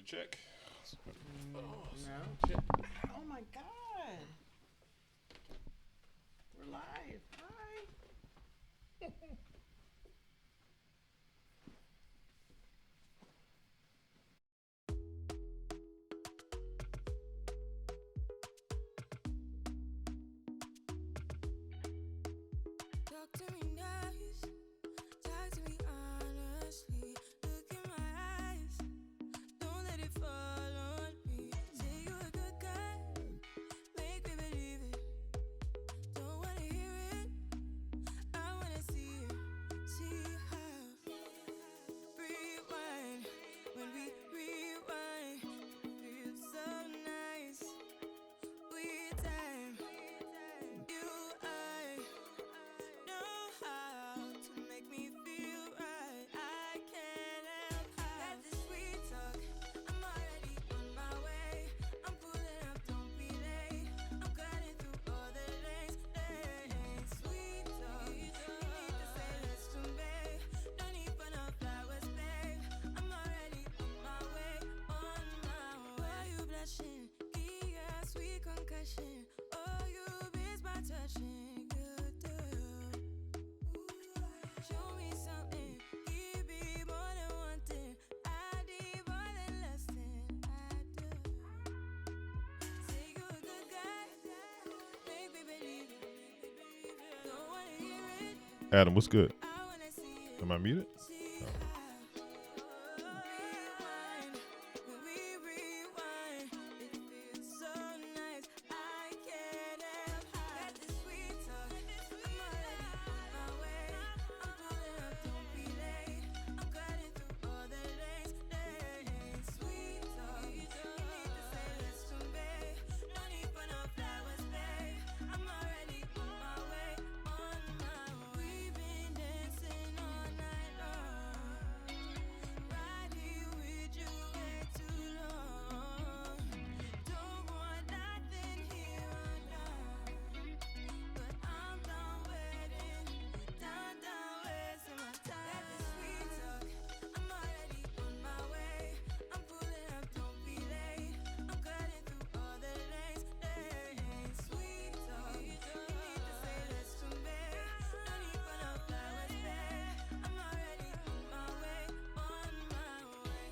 check. No. Check. Oh my God. We're live. Hi. Talk to me nice, talk to me honestly. Look in my eyes, don't let it fall on me. Say you're a good guy, make me believe it. Don't wanna hear it, I wanna see it. See how. Rewind, when we rewind, feels so nice. We time, you I know how to make me feel right. I can't help how. Got this sweet talk, I'm already on my way. I'm pulling up, don't be late. I'm cutting through all the lanes. Sweet talk, you need to say less to me. No need for no flowers, babe. I'm already on my way, on my way. Why you blushing? Yeah, sweet concussion. Oh, you miss my touching. Good to you. Show me something. Give me more than one thing. I need more than less than I do. Say you're a good guy. Make me believe it. Don't wanna hear it. Adam, what's good? I wanna see it. Am I muted? See how. Rewind, when we rewind, it feels so nice. I can't help how. Got this sweet talk, I'm already on my way. I'm pulling up, don't be late. I'm cutting through all the lanes. Sweet talk, you need to say less to me. No need for no flowers, babe. I'm already on my way, on my way. We've been dancing all night long. Right here with you way too long. Don't want nothing here or now. But I'm done waiting, done wasting my time. Got this sweet talk, I'm already on my way. I'm pulling up, don't be late. I'm cutting through all the lanes. Sweet talk, you need to say less to me. No need for no flowers, babe. I'm already on my way, on my way.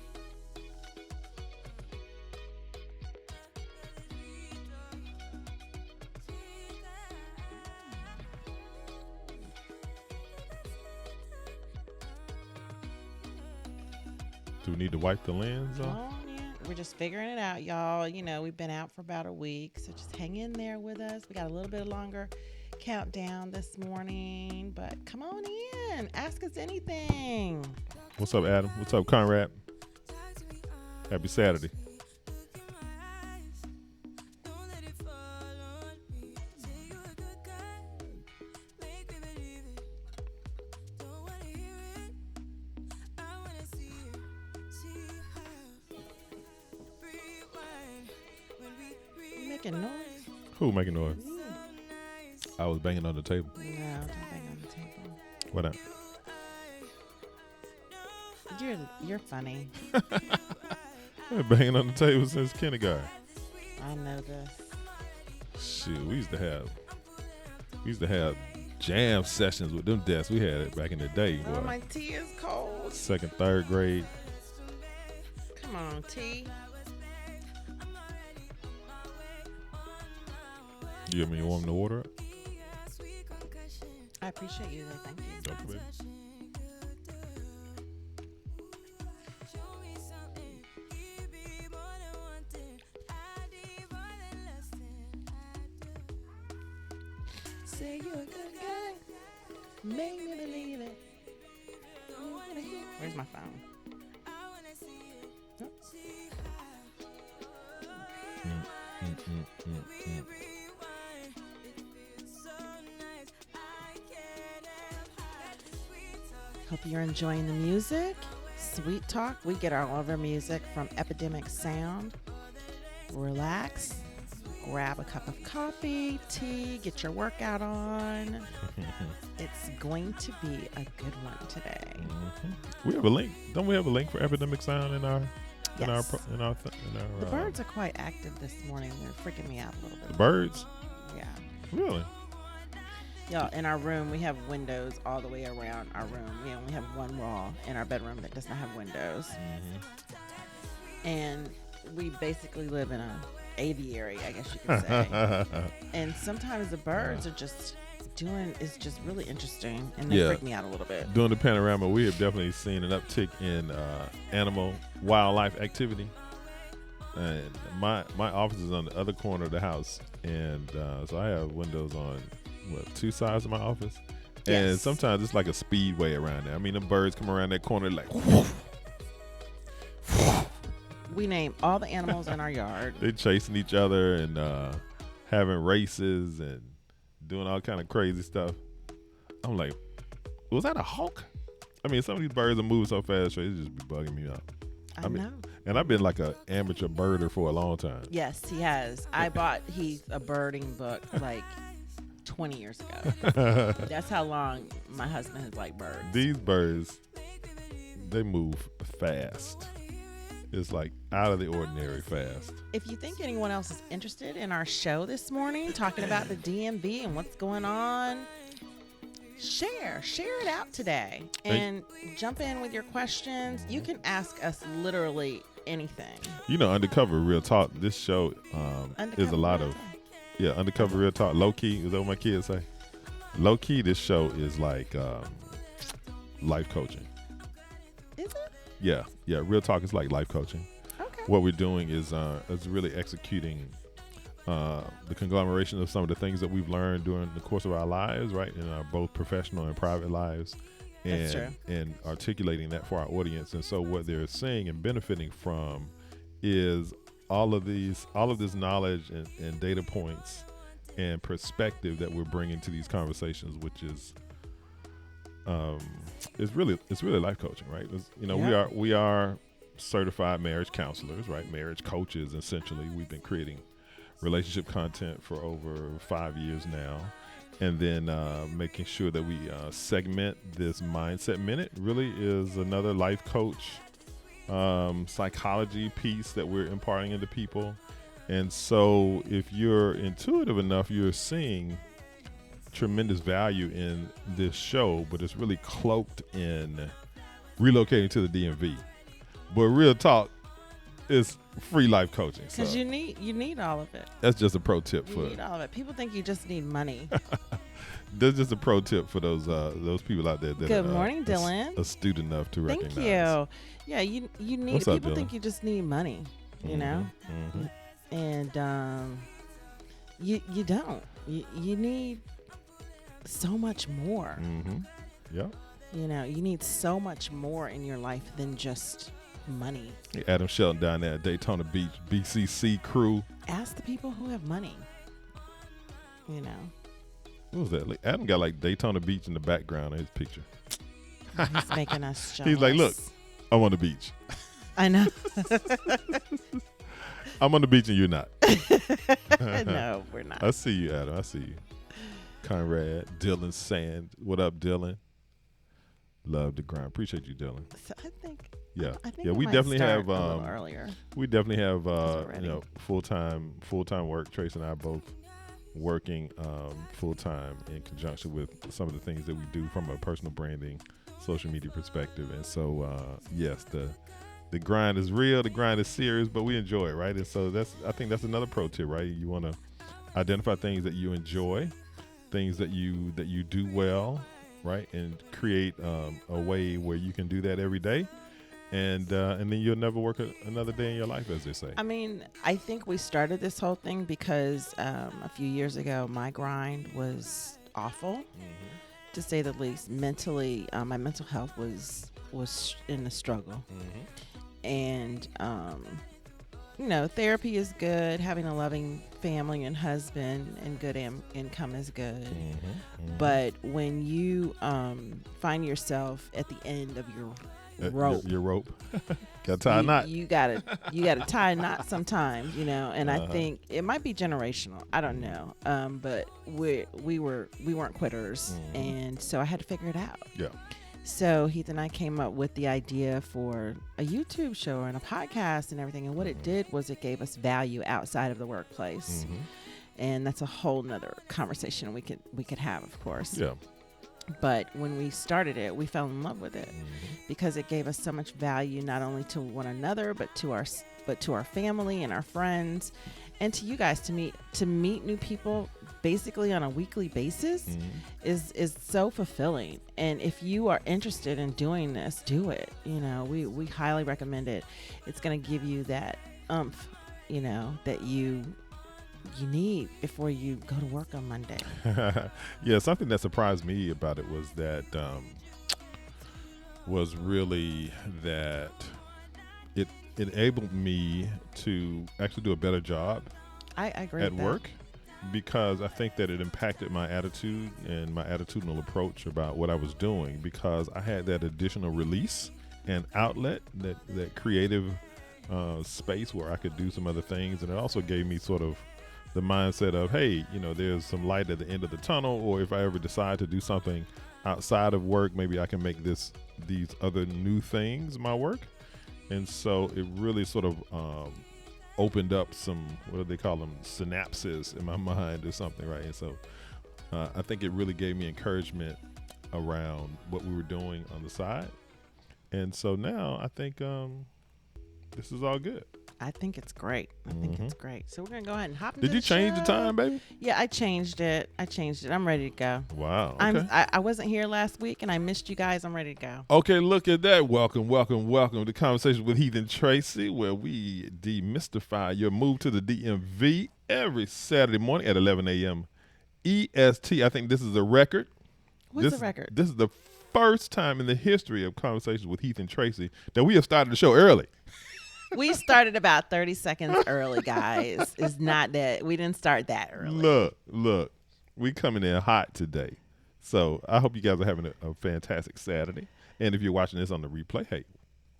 Do we need to wipe the lens off? Oh, yeah. We're just figuring it out, y'all. You know, we've been out for about a week, so just hang in there with us. We got a little bit longer countdown this morning, but come on in. Ask us anything. What's up, Adam? What's up, Conrad? Happy Saturday. Look in my eyes, don't let it fall on me. Say you're a good guy, make me believe it. Don't wanna hear it, I wanna see it. See how. Rewind, when we You making noise? Who making noise? so nice. I was banging on the table. No, don't bang on the table. What up? You're funny. I've been banging on the table since kindergarten. I know this. Shoot, we used to have jam sessions with them desks. We had it back in the day. Oh, Boy. my tea is cold. Second, third grade. Come on, tea. You want me to warm the water up? I appreciate you, though. Thank you. Okay, baby. Say you're a good guy. Make me believe it. Where's my phone? Oh. Hope you're enjoying the music. Sweet Talk. We get all of our music from Epidemic Sound. Relax. Grab a cup of coffee, tea, get your workout on. It's going to be a good one today. We have a link. Don't we have a link for Epidemic Sound in our in our Yes. The uh, birds are quite active this morning. They're freaking me out a little bit. the birds? Yeah. Really? Y'all, in our room, we have windows all the way around our room. We only have one wall in our bedroom that does not have windows. And we basically live in a aviary, I guess you could say. And sometimes the birds are just it's just really interesting, and they freak me out a little bit. During the panorama, we have definitely seen an uptick in wildlife activity. And my office is on the other corner of the house, and so I have windows on two sides of my office, and Yes. sometimes it's like a speedway around there. I mean, the birds come around that corner like, woof, We name all the animals in our yard. they chasing each other and having races and doing all kind of crazy stuff. I'm like, was that a hawk? I mean, some of these birds are moving so fast, it just be bugging me out. I know. And I've been like an amateur birder for a long time. Yes, he has. I bought Heath a birding book like 20 years ago. That's how long my husband has liked birds. These birds, they move fast. It's like out of the ordinary fast. If you think anyone else is interested in our show this morning, talking about the DMV and what's going on, share it out today and jump in with your questions. You can ask us literally anything. You know, Undercover Real Talk, this show is a lot of, Undercover Real Talk. Low key, is that what my kids say? Low key, this show is like life coaching. Is it? Yeah. Real Talk is like life coaching. Okay. What we're doing is really executing the conglomeration of some of the things that we've learned during the course of our lives, right, in our both professional and private lives, That's true. and articulating that for our audience. And so what they're seeing and benefiting from is all of this knowledge and data points and perspective that we're bringing to these conversations, which is it's really life coaching, right? We are certified marriage counselors, right? Marriage coaches. Essentially, we've been creating relationship content for over 5 years now, and then making sure that we segment this Mindset Minute really is another life coach psychology piece that we're imparting into people. And so if you're intuitive enough, you're seeing tremendous value in this show, but it's really cloaked in relocating to the DMV. But Real Talk is free life coaching. Because so you need all of it. that's just a pro tip You for need all of it. People think you just need money. that's just a pro tip for those people out there that Good are morning, Dylan. astute enough to Thank recognize. you. Yeah, you need. What's up, People Dylan? think you just need money. You know, Mhm. and you don't. You need so much more. Mhm. Yeah. You know, you need so much more in your life than just money. Adam Shelton down there at Daytona Beach, BCC crew. Ask the people who have money. You know, What was that? Like, Adam got like Daytona Beach in the background of his picture. he's making us jealous. He's like, look, I'm on the beach. I know. I'm on the beach and you're not. No, we're not. I see you, Adam. I see you. Conrad, Dylan Sand. What up, Dylan? Love the grind. Appreciate you, Dylan. So I think. Yeah. I think Yeah, I we might definitely start have a little earlier. we definitely have already. full time work. Trace and I are both working full time in conjunction with some of the things that we do from a personal branding, social media perspective. And so yes, the grind is real, the grind is serious, but we enjoy it, right? And so I think that's another pro tip, right? You want to identify things that you enjoy, things that you do well, right? And create a way where you can do that every day. And then you'll never work another day in your life, as they say. I mean, I think we started this whole thing because a few years ago, my grind was awful, to say the least. Mentally, my mental health was in a struggle. And, therapy is good. Having a loving family and husband and good income is good. But when you find yourself at the end of your rope, Your rope. Got to tie a knot. you gotta tie a knot sometimes, and I think it might be generational. I don't know. But we weren't quitters, and so I had to figure it out. Yeah. So Heath and I came up with the idea for a YouTube show and a podcast and everything. And what it did was it gave us value outside of the workplace. Mm-hmm. And that's a whole nother conversation we could have, of course. Yeah. But when we started it, we fell in love with it because it gave us so much value, not only to one another, but to our family and our friends, and to you guys to meet new people basically on a weekly basis is so fulfilling. And if you are interested in doing this, do it. You know, we highly recommend it. It's going to give you that oomph, you know, that you need before you go to work on Monday. Yeah, something that surprised me about it was that was really that it enabled me to actually do a better job I agree at with that. work, because I think that it impacted my attitude and my attitudinal approach about what I was doing, because I had that additional release and outlet, that creative space where I could do some other things. And it also gave me sort of the mindset of, hey, you know, there's some light at the end of the tunnel, or if I ever decide to do something outside of work, maybe I can make these other new things my work. And so it really sort of opened up some, what do they call them, synapses in my mind or something, right? And so I think it really gave me encouragement around what we were doing on the side. And so now I think this is all good. I think it's great. I think it's great. So we're going to go ahead and hop into Did you the change the show. time, baby? Yeah, I changed it. I'm ready to go. Wow. Okay. I wasn't here last week and I missed you guys. I'm ready to go. Okay, look at that. Welcome to Conversation with Heath and Tracy, where we demystify your move to the DMV every Saturday morning at 11 a.m. EST. I think this is a record. What's the record? This is the first time in the history of Conversations with Heath and Tracy that we have started the show early. We started about 30 seconds early, guys. It's not that we didn't start that early. Look, we coming in hot today. So I hope you guys are having a fantastic Saturday. And if you're watching this on the replay, hey,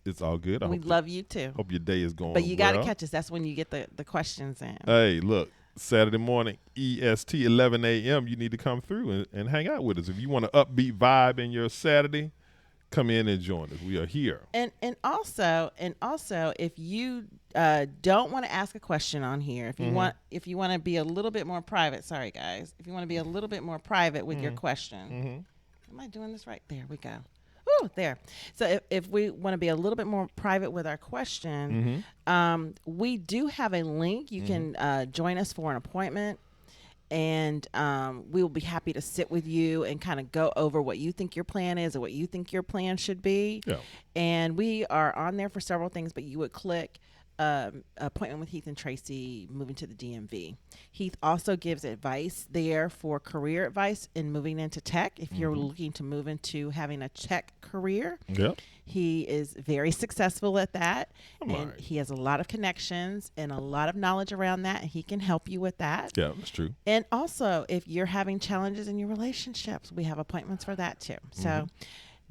it's all good. We love you too. Hope your day is going well. But you got to catch us. That's when you get the questions in. Hey, look, Saturday morning, EST, 11 a.m., you need to come through and hang out with us. If you want an upbeat vibe in your Saturday, come in and join us. We are here. And also, if you don't want to ask a question on here, if you want to be a little bit more private, sorry guys, if you want to be a little bit more private with your question, am I doing this right? There we go. Ooh, there. So if we want to be a little bit more private with our question, we do have a link. You can join us for an appointment. And we will be happy to sit with you and kind of go over what you think your plan is or what you think your plan should be. Yeah. And we are on there for several things, but you would click appointment with Heath and Tracy, moving to the DMV. Heath also gives advice there for career advice in moving into tech. If you're looking to move into having a tech career, he is very successful at that. He has a lot of connections and a lot of knowledge around that, and he can help you with that. Yeah, that's true. And also, if you're having challenges in your relationships, we have appointments for that too. So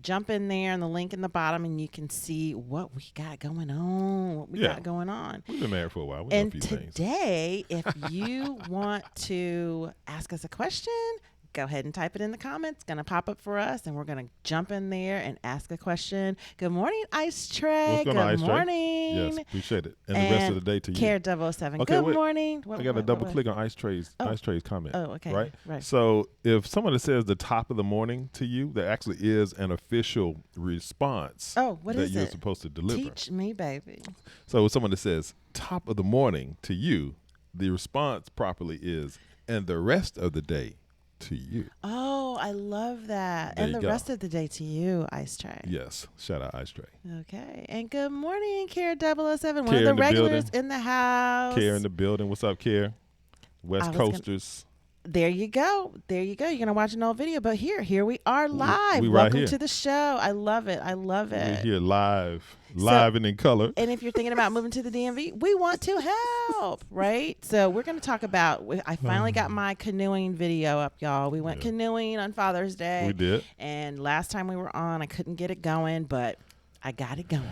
jump in there on the link in the bottom and you can see what we got going on, We've been married for a while. We know a And few things. today, if you want to ask us a question, go ahead and type it in the comments. It's going to pop up for us, and we're going to jump in there and ask a question. Good morning, Ice Tray. What's going on, Ice Tray? Morning. Yes, appreciate it. And the rest of the day to you. Care 007. Okay, Good wait. morning. I got to double click on Ice Tray's comment. Oh, okay. Right. So if someone says the top of the morning to you, there actually is an official response What that is you're it? supposed to deliver. Teach me, baby. So if someone that says top of the morning to you, the response properly is and the rest of the day to you. Oh, I love that. There And you the go. rest of the day to you, Ice Tray. Yes. Shout out Ice Tray. Okay. And good morning, Care 007. One Care of the in the regulars building. in the house. Care in the building. What's up, Care? West was gonna- Coasters. There you go. You're going to watch an old video. But here we are live. we right Welcome here. to the show. I love it. We're here live and in color. And if you're thinking about moving to the DMV, we want to help, right? So we're going to talk about, I finally got my canoeing video up, y'all. We went canoeing on Father's Day. We did. And last time we were on, I couldn't get it going, but I got it going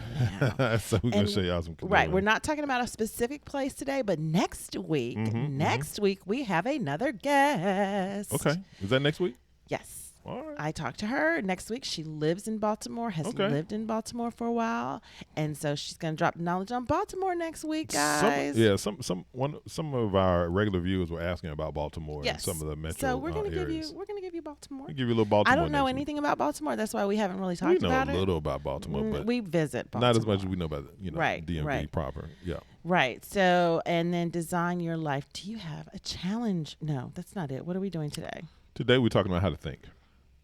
now. So we're going to show y'all some canoeing. Right. We're not talking about a specific place today, but next week, we have another guest. Okay. Is that next week? Yes. All right. I talked to her next week. She lives in Baltimore, has Okay. lived in Baltimore for a while, and so she's going to drop knowledge on Baltimore next week, guys. Some of our regular viewers were asking about Baltimore and Yes. some of the metro So we're going to areas. give you Baltimore. We'll give you a little Baltimore. I don't know next week. anything about Baltimore. That's why we haven't really We talked know about a it. little about Baltimore, but We visit Baltimore. not as much as we know about Right, DMV right. proper. Yeah. Right. So, and then design your life. Do you have a challenge? No, that's not it. What are we doing today? Today we're talking about how to think.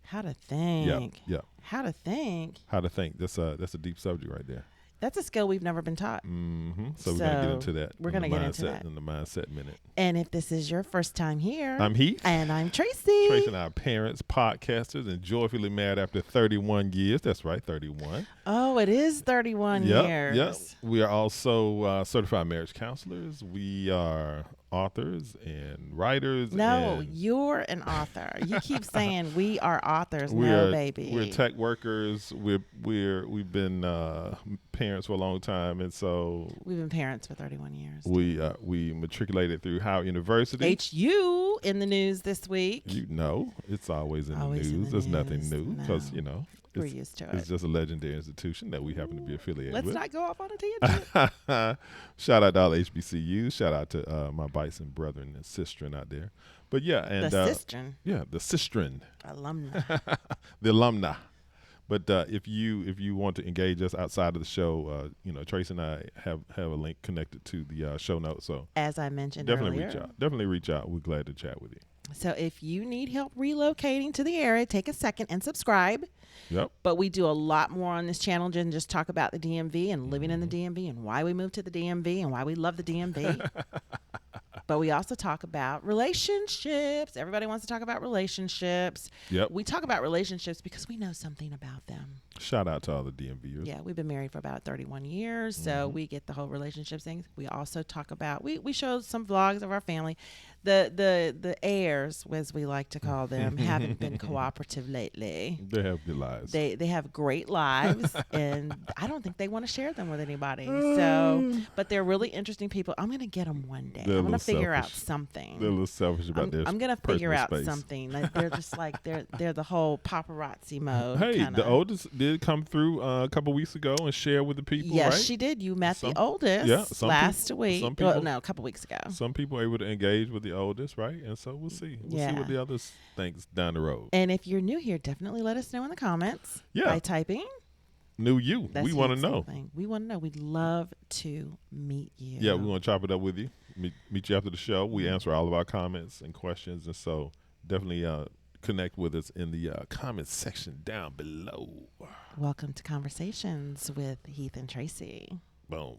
How to think. Yeah. How to think. How to think. That's a deep subject right there. That's a skill we've never been taught. Mm-hmm. So we're gonna get into that. We're in gonna the get into mindset- that. in the mindset minute. And if this is your first time here, I'm Heath. and I'm Tracy. Tracing our parents, podcasters, and joyfully married after 31 years. That's right, 31. Oh, it is 31 years. Yep. We are also certified marriage counselors. We are authors and writers. No, and you're an author. You keep saying we are authors. we No, are, baby. We're tech workers. We've been parents for a long time, and so We've been parents for 31 years. we matriculated through Howard University. HU in the news this week. It's always in Always the in news. the There's nothing news. new because No. We're used to it's it. just a legendary institution that we happen to be affiliated Let's with. not go off on a tangent. Shout out to all HBCUs. Shout out to my bison brethren and sistren out there. But yeah, and The sistren the sistren, alumni. the alumni. But if you want to engage us outside of the show, Trace and I have a link connected to the show notes. So As I mentioned definitely earlier. reach out. Definitely reach out. We're glad to chat with you. So if you need help relocating to the area, take a second and subscribe. Yep. But we do a lot more on this channel than just talk about the DMV and living in the Mm-hmm. DMV and why we moved to the DMV and why we love the DMV. But we also talk about relationships. Everybody wants to talk about relationships. Yep. We talk about relationships because we know something about them. Shout out to all the DMVers. Yeah, we've been married for about 31 years, so Mm-hmm. we get the whole relationship thing. We also talk about we show some vlogs of our family. The heirs, as we like to call them, haven't been cooperative lately. They have good lives. They have great lives, and I don't think they want to share them with anybody. So, but they're really interesting people. I'm gonna get them one day. They're a I'm gonna little figure out selfish. something. They're a little selfish about their I'm gonna figure personal out space. something. Like they're just like they're the whole paparazzi mode. Hey, kinda. the oldest did come through a couple weeks ago and share with the people, Yes, right? she did. You met Some- the oldest yeah, some last people- week. some Well, people- no, a couple weeks ago. Some people are able to engage with the oldest, right? And so we'll see. We'll see Yeah. what the others thinks down the road. And if you're new here, definitely let us know in the comments Yeah. by typing. New you. That's We want to the know. same thing. We want to know. We'd love to meet you. Yeah, we want to chop it up with you. Meet you after the show. We answer all of our comments and questions, and so definitely connect with us in the comments section down below. Welcome to Conversations with Heath and Tracy. Boom.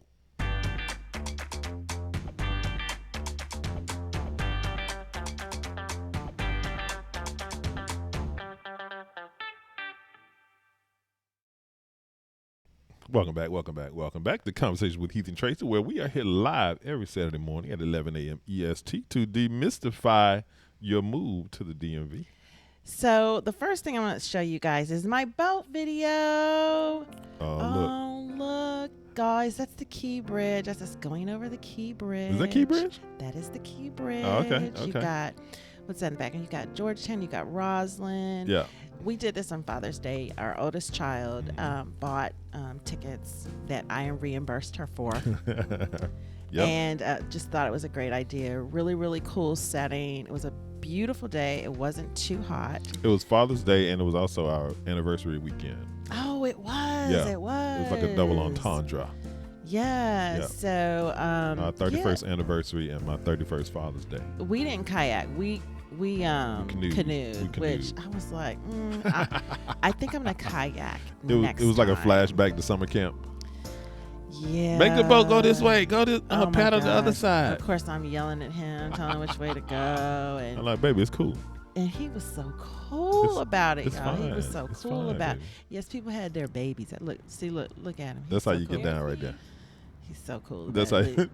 Welcome back to Conversation with Heath and Tracy, where we are here live every Saturday morning at 11 a.m. EST to demystify your move to the DMV. So the first thing I want to show you guys is my boat video. Look. Oh, look, guys, that's the Key Bridge. That's us going over the Key Bridge. Is that Key Bridge? That is the Key Bridge. Oh, okay, You okay. got, what's that in the back? You got Georgetown, you got Roslyn. Yeah. We did this on Father's Day. Our oldest child bought tickets that I reimbursed her for. Yep. And just thought it was a great idea. Really, really cool setting. It was a beautiful day. It wasn't too hot. It was Father's Day, and it was also our anniversary weekend. Oh, it was. Yeah. It was. It was like a double entendre. Yeah. Yeah. So Our 31st anniversary and my 31st Father's Day. we didn't kayak. We canoed. canoed, We canoed. which I was like, I think I'm gonna kayak It next was like a time. flashback to summer camp. Yeah. Make the boat go this way. Go this. Oh my paddle the other gosh. side. Of course, I'm yelling at him, telling him which way to go, I'm and like, baby, it's cool. he was so cool It's- about it, it's y'all. He was fine. so It's cool fine, about. baby. Yes, people had their babies. Look at him. He's That's how so you get cool. down right there. He's so cool. That's about how. it.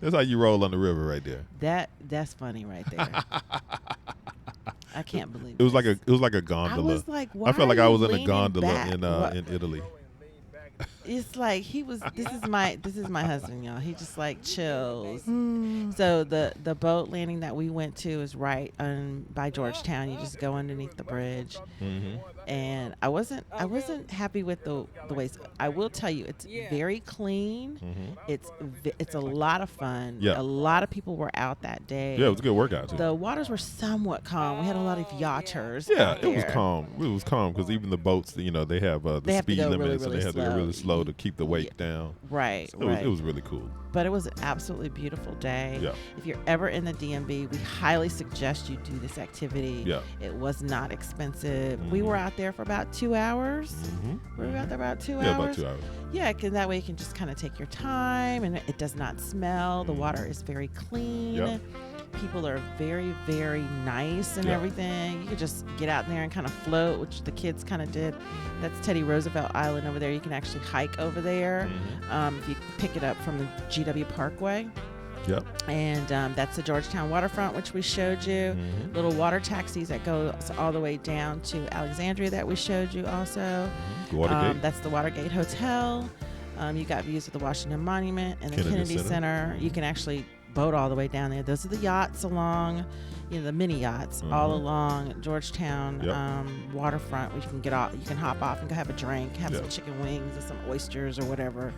That's how you roll on the river right there. That's funny right there. I can't believe It was like this. a I gondola. was like, why I felt like are I you was in a leaning gondola back? What- in Italy. it's like this is my husband, y'all. He just like chills. So the boat landing that we went to is right by Georgetown. You just go underneath the bridge. Mm-hmm. And I wasn't happy with the way. I will tell you, it's very clean. Mm-hmm. It's a lot of fun. Yeah. A lot of people were out that day. Yeah, it was a good workout too. The waters were somewhat calm. We had a lot of yachters. Yeah, out it was there. calm. It was calm because even the boats, they have They the have to speed go limit, really, so they really have to go really slow. slow to keep the wake down. Right, So right. it was really cool. But it was an absolutely beautiful day. Yeah. If you're ever in the DMV, we highly suggest you do this activity. Yeah. It was not expensive. We were out there for about 2 hours. Mm-hmm. We were out there about 2 hours. Yeah, about 2 hours. Yeah, because that way you can just kind of take your time and it does not smell. The water is very clean. Yep. People are very, very nice and Yeah. everything. You could just get out there and kind of float, which the kids kind of did. That's Teddy Roosevelt Island over there. You can actually hike over there if you pick it up from the GW Parkway. Yep. And that's the Georgetown waterfront, which we showed you. Mhm. Little water taxis that go all the way down to Alexandria that we showed you also. The Watergate. That's the Watergate Hotel. You got views of the Washington Monument and the Kennedy Kennedy Center. You can actually boat all the way down there. Those are the yachts along, the mini yachts all along Georgetown waterfront. Where you can get off, you can hop off and go have a drink, have some chicken wings or some oysters or whatever.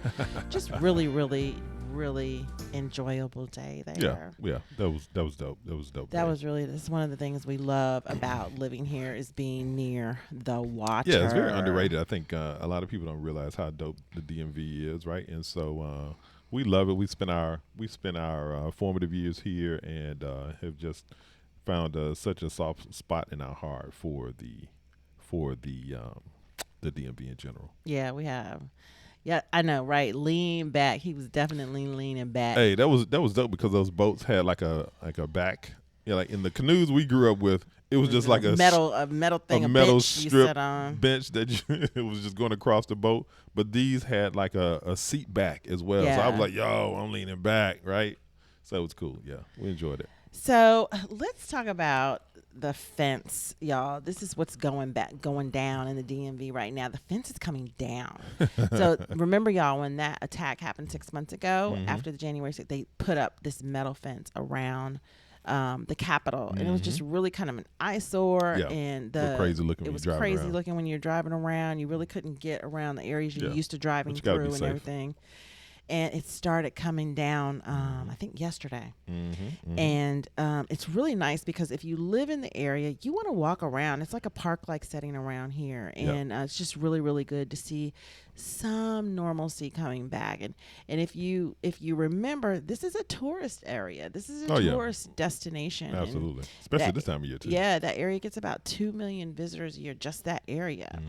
Just really, really, really enjoyable day there. Yeah. That was dope. That was dope. That was really, that's one of the things we love about living here is being near the water. Yeah, it's very underrated. I think a lot of people don't realize how dope the DMV is, right? And so we love it. We spent our formative years here and have just found such a soft spot in our heart for the DMV in general. Yeah, we have. Yeah, I know, right? Lean back. He was definitely leaning back. Hey, that was dope because those boats had like a back. Yeah, like in the canoes we grew up with, it was just like a metal thing, a metal bench you strip sit on. bench that it was just going across the boat. But these had like a seat back as well. So I was Yeah. like, yo, I'm leaning back, right? So it was cool. Yeah, we enjoyed it. So let's talk about the fence, y'all. This is what's going down in the DMV right now. The fence is coming down. So remember, y'all, when that attack happened 6 months ago, after the January 6th, they put up this metal fence around the Capitol, and it was just really kind of an eyesore. Yeah. And Crazy looking it when was you're driving crazy around. looking when you're driving around. You really couldn't get around the areas you're Yeah. used to driving But you gotta through be and safe. everything. And it started coming down, I think yesterday. Mm-hmm. And it's really nice because if you live in the area, you want to walk around. It's like a park-like setting around here. And it's just really, really good to see some normalcy coming back. And if you remember, this is a tourist area. This is a tourist destination. And Absolutely. Especially this time of year, too. yeah, that area gets about 2 million visitors a year, just that area.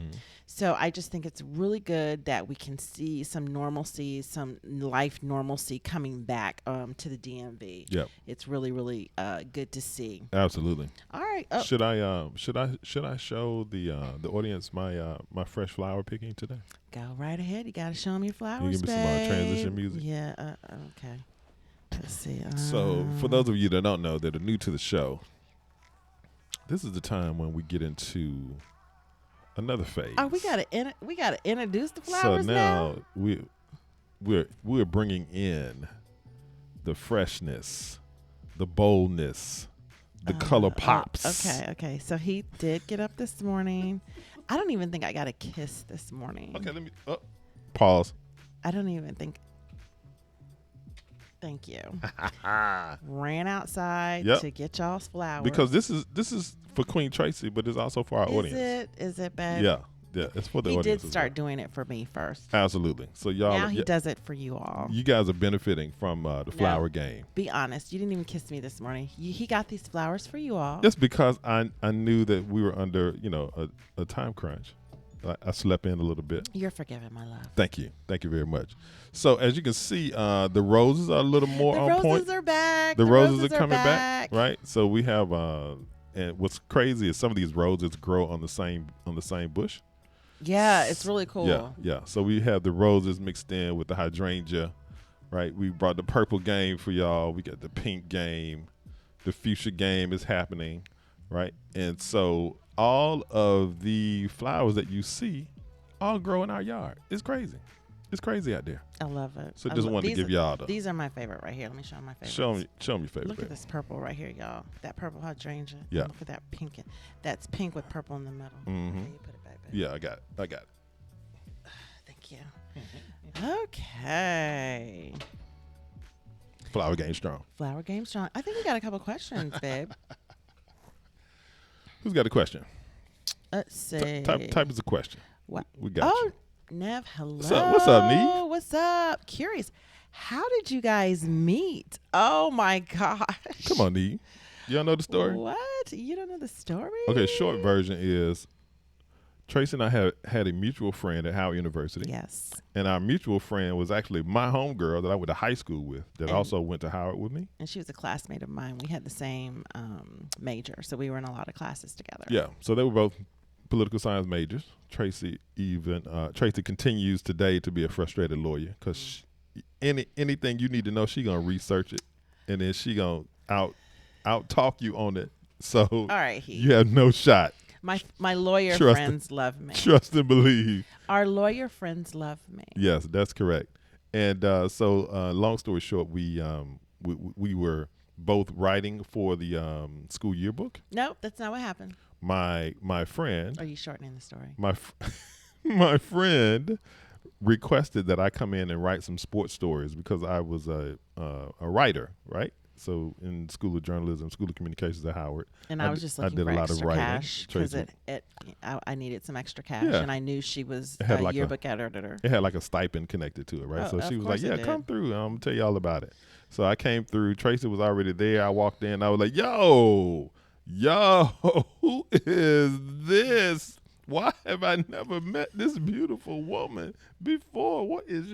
So I just think it's really good that we can see some normalcy, some life normalcy coming back to the DMV. Yep. It's really, really good to see. Absolutely. All right. Oh, Should I show the audience my fresh flower picking today? go right ahead. You got to show them your flowers, give me some transition babe. music? Yeah. Okay. Let's see. So, for those of you that don't know, that are new to the show, this is the time when we get into another phase. Oh, we gotta introduce the So flowers now we're bringing in the freshness, the boldness, the color pops. Okay. So he did get up this morning. I don't even think I got a kiss this morning. Okay, let me pause. I don't even think. Thank you. Ran outside to get y'all's flowers. Because this is for Queen Tracy, but it's also for our audience. Is it, babe? Yeah, it's for the He audience. did start doing it for me first. Absolutely. So y'all, Now he does it for you all. you guys are benefiting from the flower game. Be honest. You didn't even kiss me this morning. He got these flowers for you all. Just because I knew that we were under a time crunch. I slept in a little bit. You're forgiven, my love. Thank you very much. So as you can see, the roses are a little more The on roses point. are back. The roses are coming back, right? So we have, and what's crazy is some of these roses grow on the same bush. Yeah, it's really cool. Yeah. So we have the roses mixed in with the hydrangea, right? We brought the purple game for y'all. We got the pink game. The fuchsia game is happening, right? And so all of the flowers that you see all grow in our yard. It's crazy. It's crazy out there. I love it. So just wanted to give y'all the. These are my favorite right here. Let me show 'em my favorite. Show me your favorite. Look at this purple right here, y'all. That purple hydrangea. Yeah. Look at that pink. That's pink with purple in the middle. Mhm. Okay, you put it back. Yeah, I got it. Thank you. Okay. Flower game strong. Flower game strong. I think we got a couple questions, babe. Who's got a question? Let's see. Type is a question. What? We got you. Nev, hello. What's up, Neve? What's up? Curious. How did you guys meet? Oh my gosh. Come on, Neve. You don't know the story? What? You don't know the story? Okay, short version is Tracy and I had a mutual friend at Howard University. Yes. And our mutual friend was actually my homegirl that I went to high school with that And- also went to Howard with me. And she was a classmate of mine. We had the same major, so we were in a lot of classes together. Yeah, so they were both political science majors. Tracy continues today to be a frustrated lawyer because anything you need to know, she gonna research it, and then she gonna out talk you on it. So All right, you have no shot. My lawyer Trust friends love me. Trust and believe. Our lawyer friends love me. Yes, that's correct. And so, long story short, we were both writing for the school yearbook. Nope, that's not what happened. My friend. Are you shortening the story? My friend requested that I come in and write some sports stories because I was a writer, right? So in School of Journalism, School of Communications at Howard. And I was just looking for extra cash because I needed some extra cash, Yeah. and I knew she was It had a like yearbook editor. It had like a stipend connected to it, right? Oh, So of she was course like, it yeah, come did. through. I'm going to tell you all about it. So I came through. Tracy was already there. I walked in. I was like, yo, who is this? Why have I never met this beautiful woman before? What is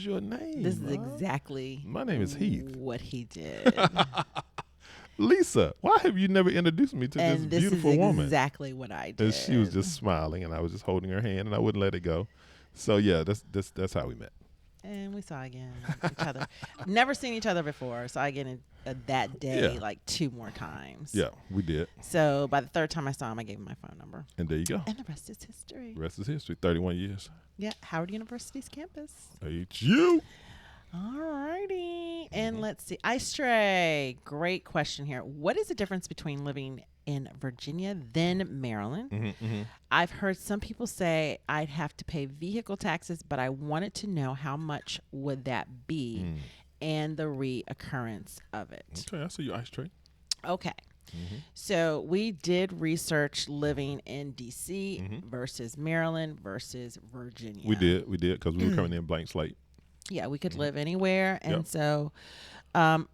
your name? This is exactly My name is Heath. what he did. Lisa, why have you never introduced me to And this this beautiful is woman? exactly what I did. And she was just smiling, and I was just holding her hand, and I wouldn't let it go. So yeah, that's how we met. And we saw again each other. Never seen each other before. Saw again that day Yeah. like 2 more times. Yeah, we did. So by the 3rd time I saw him, I gave him my phone number. And there you go. And the rest is history. The rest is history. 31 years. Yeah, Howard University's campus. HU. All righty. And Mm-hmm. let's see. Ice Tray. Great question here. What is the difference between living in Virginia than Maryland? Mm-hmm. I've heard some people say I'd have to pay vehicle taxes, but I wanted to know how much would that be and the reoccurrence of it. Okay, I see your ice tray. Okay. So we did research living in D.C. versus Maryland versus Virginia. We did because we were coming in blank slate. Yeah, we could live anywhere. And Yep. so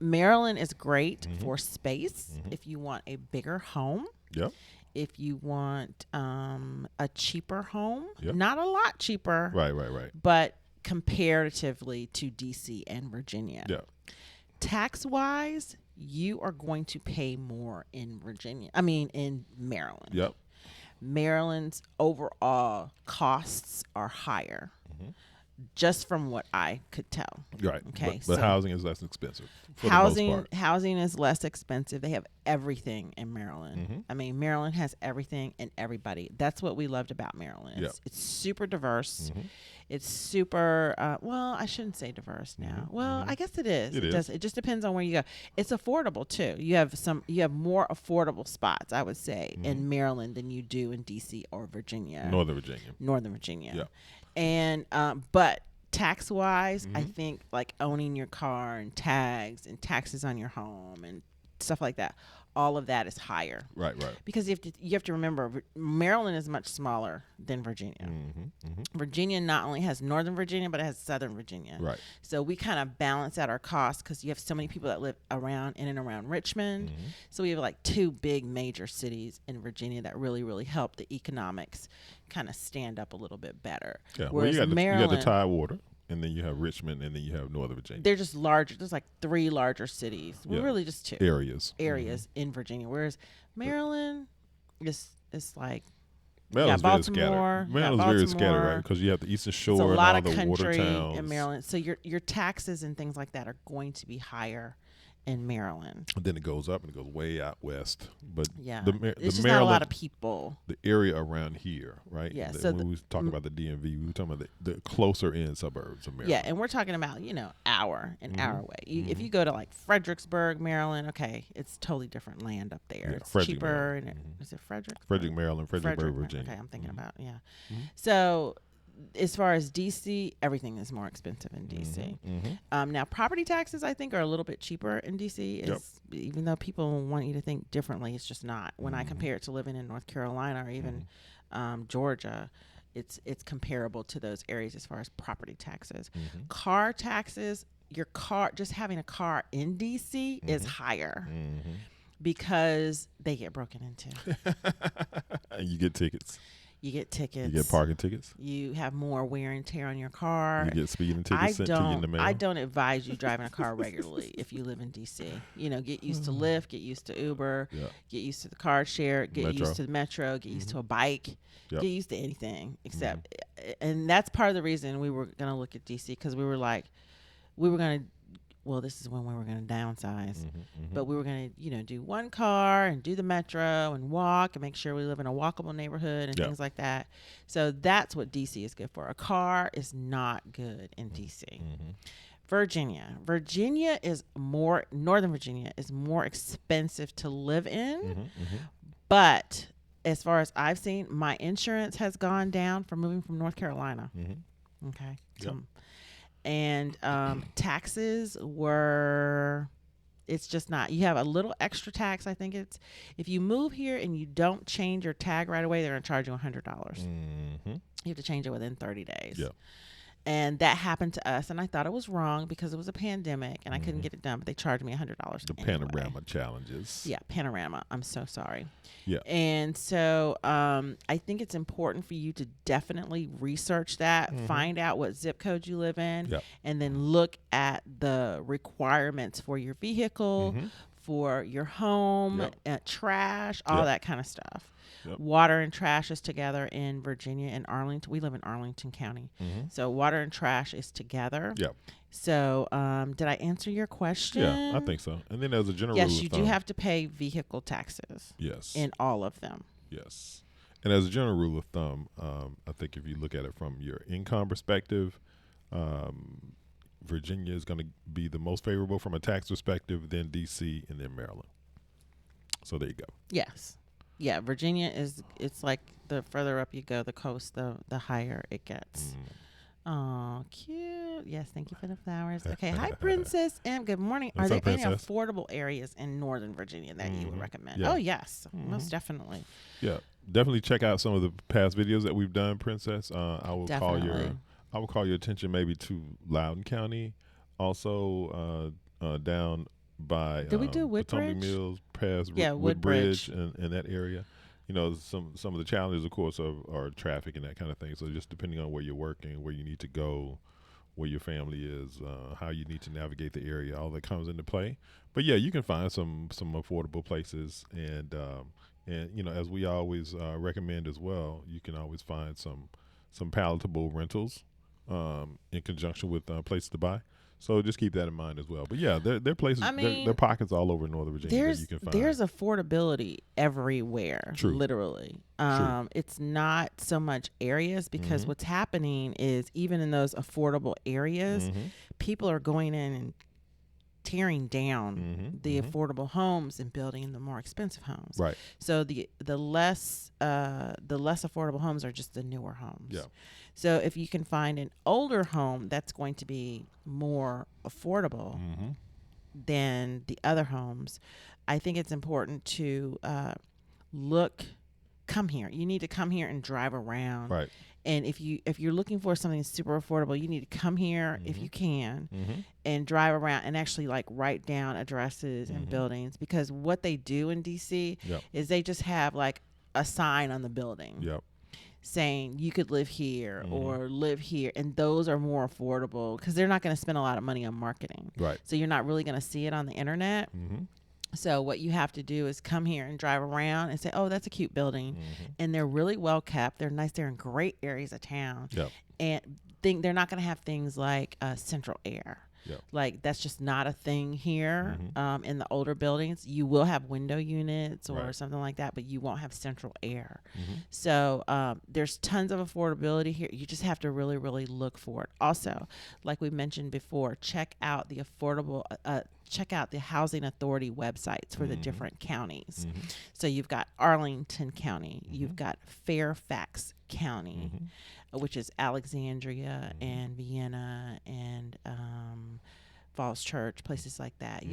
Maryland is great for space if you want a bigger home. Yep. If you want a cheaper home, Yep. not a lot cheaper, Right. but comparatively to DC and Virginia. Yeah. Tax wise, you are going to pay more in in Maryland. Yep. Maryland's overall costs are higher, just from what I could tell. Right. Okay, But so housing is less expensive. For the most part. Housing is less expensive. They have everything in Maryland. Mm-hmm. I mean, Maryland has everything and everybody. That's what we loved about Maryland. Yeah. It's super diverse. Mm-hmm. It's super. Well, I shouldn't say diverse now. Well, I guess it is. It is. Does. It just depends on where you go. It's affordable too. You have more affordable spots, I would say, in Maryland than you do in D.C. or Virginia. Northern Virginia. Northern Virginia. Yeah. And but tax wise, I think like owning your car and taxes on your home and stuff like that, all of that is higher. Right. Because you have to remember, Maryland is much smaller than Virginia. Virginia not only has Northern Virginia, but it has Southern Virginia. Right. So we kind of balance out our costs because you have so many people that live in and around Richmond. So we have like 2 big major cities in Virginia that really, really help the economics kind of stand up a little bit better. Yeah. Whereas you got Maryland, the Tidewater, and then you have Richmond, and then you have Northern Virginia. they're just larger. There's like 3 larger cities. Well, Yeah. really just 2 areas in Virginia. Whereas Maryland is like Maryland's very Baltimore, scattered. you got Maryland's very scattered, Baltimore. right? Because you have the Eastern it's Shore a and lot all of the water country towns. in Maryland. So your taxes and things like that are going to be higher in Maryland. And then it goes up and it goes way out west. But Yeah, the it's just Maryland, not a lot of people. the area around here, right? Yeah, The- so when we was talking about the DMV, we were talking about the closer in suburbs of Maryland. Yeah, and we're talking about, an hour away. If you go to like Fredericksburg, Maryland, okay, it's totally different land up there. Yeah, It's Frederick, cheaper. Maryland. And is it Frederick? Maryland, Fredericksburg, Virginia. Okay, I'm thinking about, So as far as DC, everything is more expensive in DC. Now, property taxes, I think, are a little bit cheaper in DC. Even though people want you to think differently, it's just not. When I compare it to living in North Carolina or even Georgia, it's comparable to those areas as far as property taxes. Car taxes, just having a car in DC is higher because they get broken into. And you get tickets. You get tickets. You get parking tickets. You have more wear and tear on your car. You get speeding tickets sent to you in the mail. I don't advise you driving a car regularly if you live in DC. Get used to Lyft, get used to Uber, get used to the car share, get used to the Metro, get used to a bike, get used to anything except. And that's part of the reason we were going to look at DC, because we were going to. Well, this is when we were going to downsize, but we were going to, do one car and do the Metro and walk and make sure we live in a walkable neighborhood and things like that. So that's what DC is good for. A car is not good in DC. Northern Virginia is more expensive to live in, but as far as I've seen, my insurance has gone down for moving from North Carolina. Okay. And taxes it's just not. You have a little extra tax. I think it's, if you move here and you don't change your tag right away, they're going to charge you $100. You have to change it within 30 days. And that happened to us, and I thought it was wrong because it was a pandemic and I couldn't get it done, but they charged me $100 The anyway. panorama challenges. Yeah, panorama. I'm so sorry. Yeah. And so I think it's important for you to definitely research that, find out what zip code you live in, and then look at the requirements for your vehicle, for your home, trash, all that kind of stuff. Water and trash is together in Virginia and Arlington. We live in Arlington County. So water and trash is together. So did I answer your question? Yeah, I think so. And then as a general rule yes, of you thumb, do have to pay vehicle taxes. Yes. In all of them. Yes. And as a general rule of thumb, I think if you look at it from your income perspective, Virginia is going to be the most favorable from a tax perspective, then DC, and then Maryland. So there you go. Yes. Yeah, Virginia it's like the further up you go, the coast, the higher it gets. Oh, cute. Yes, thank you for the flowers. Okay, hi, Princess M. Good morning. What's Are up, there any Princess? affordable areas in Northern Virginia that you would recommend? Oh, yes, most definitely. Yeah, definitely check out some of the past videos that we've done, Princess. I will call your attention maybe to Loudoun County, also down by Did we do Potomac Woodbridge? Mills, past Woodbridge. and that area. Some of the challenges, of course, are traffic and that kind of thing. So just depending on where you're working, where you need to go, where your family is, how you need to navigate the area, all that comes into play. But yeah, you can find some affordable places, and as we always recommend as well, you can always find some palatable rentals in conjunction with places to buy. So just keep that in mind as well. But yeah, there are places, there are pockets all over Northern Virginia that you can find. There's affordability everywhere, True. literally. True. It's not so much areas, because what's happening is even in those affordable areas, people are going in and tearing down the affordable homes and building the more expensive homes. Right. So the less affordable homes are just the newer homes. Yeah. So if you can find an older home that's going to be more affordable than the other homes, I think it's important to come here. You need to come here and drive around. Right. And if you're looking for something super affordable, you need to come here if you can and drive around and actually write down addresses and buildings, because what they do in DC is they just have a sign on the building saying you could live here or live here, and those are more affordable because they're not going to spend a lot of money on marketing. Right. So you're not really going to see it on the internet. So what you have to do is come here and drive around and say, oh, that's a cute building. And they're really well kept. They're nice. They're in great areas of town. And they're not going to have things like central air. Yep. Like that's just not a thing here. In the older buildings, you will have window units or Right. something like that, but you won't have central air. Mm-hmm. So there's tons of affordability here. You just have to really, really look for it. Also, like we mentioned before, check out the housing authority websites for the different counties. Mm-hmm. So you've got Arlington County, you've Mhm. got Fairfax County, Mm-hmm. which is Alexandria Mhm. and Vienna and Falls Church, places like that.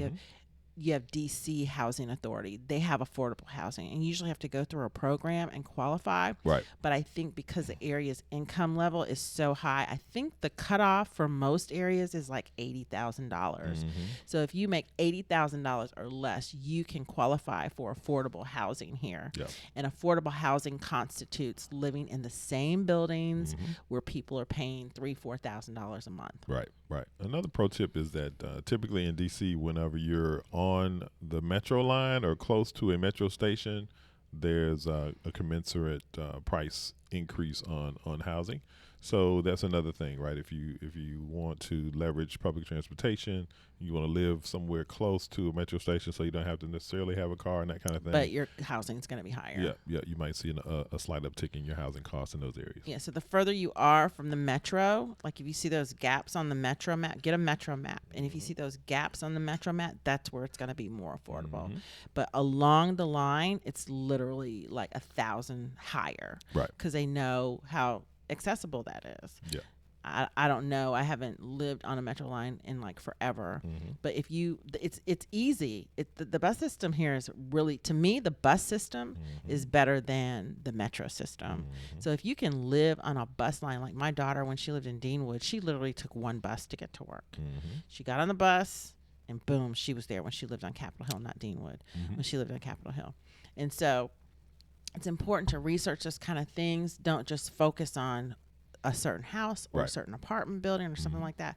You have DC Housing Authority. They have affordable housing, and you usually have to go through a program and qualify. Right. But I think because the area's income level is so high, I think the cutoff for most areas is like $80,000. Mm-hmm. So if you make $80,000 or less, you can qualify for affordable housing here. Yeah. And affordable housing constitutes living in the same buildings Mhm. where people are paying $3,000-$4,000 a month. Right, right. Another pro tip is that typically in DC, whenever you're on the metro line or close to a metro station, there's a commensurate price increase on housing. So that's another thing, right? If you want to leverage public transportation, you want to live somewhere close to a metro station, so you don't have to necessarily have a car and that kind of thing. But your housing's going to be higher. Yeah, you might see a slight uptick in your housing costs in those areas. Yeah, so the further you are from the metro, like if you see those gaps on the metro map, get a metro map. And if you see those gaps on the metro map, that's where it's going to be more affordable. Mhm. But along the line, it's literally like 1,000 higher. Right. Because they know how accessible that is. Yeah. I don't know. I haven't lived on a metro line in like forever. Mhm. But if you, it's easy. The bus system here is really, to me, the bus system is better than the metro system. So if you can live on a bus line, like my daughter, when she lived in Deanwood, she literally took one bus to get to work. She got on the bus and boom, she was there when she lived on Capitol Hill, not Deanwood, when she lived on Capitol Hill. And so it's important to research this kind of things. Don't just focus on a certain house or a Right. certain apartment building or something like that.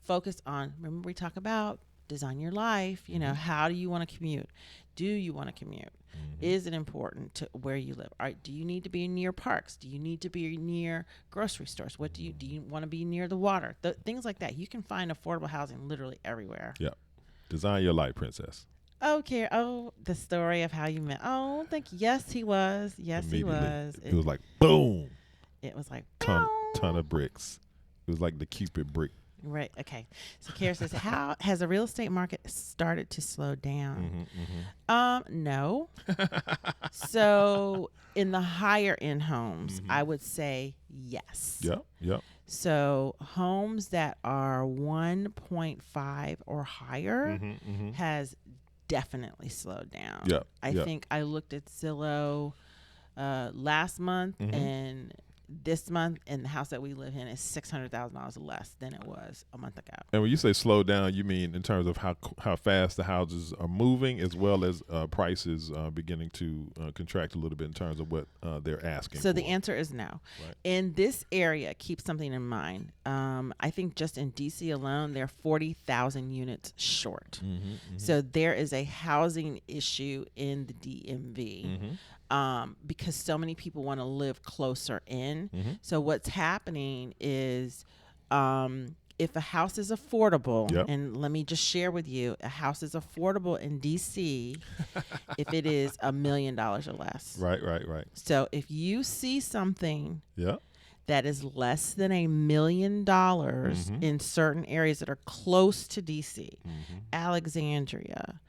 Focus on, remember we talk about design your life, you know, how do you want to commute? Do you want to commute? Is it important to where you live? All right, do you need to be near parks? Do you need to be near grocery stores? What do you want to be near the water? Things like that. You can find affordable housing literally everywhere. Yeah. Design your life, princess. Okay. Oh, the story of how you met. Oh, thank you. Yes, he was. Yes, he Immediately. was. It was like boom, It was like ton of bricks. It was like the Cupid brick. Right. Okay. So Kara says, how has the real estate market started to slow down? No. So in the higher end homes, I would say yes. Yep. So homes that are 1.5 or higher has definitely slowed down. Yep. I think I looked at Zillow last month and this month, and the house that we live in is $600,000 less than it was a month ago. And when you say slow down, you mean in terms of how fast the houses are moving, as well as prices beginning to contract a little bit in terms of what they're asking. So for. the answer is no. Right. In this area, keep something in mind. I think just in DC alone, they're 40,000 units short. So there is a housing issue in the DMV. Because so many people want to live closer in. So what's happening is if a house is affordable, and let me just share with you, a house is affordable in DC if it is $1 million or less. Right. So if you see something Yeah. that is less than $1 million in certain areas that are close to DC, Alexandria,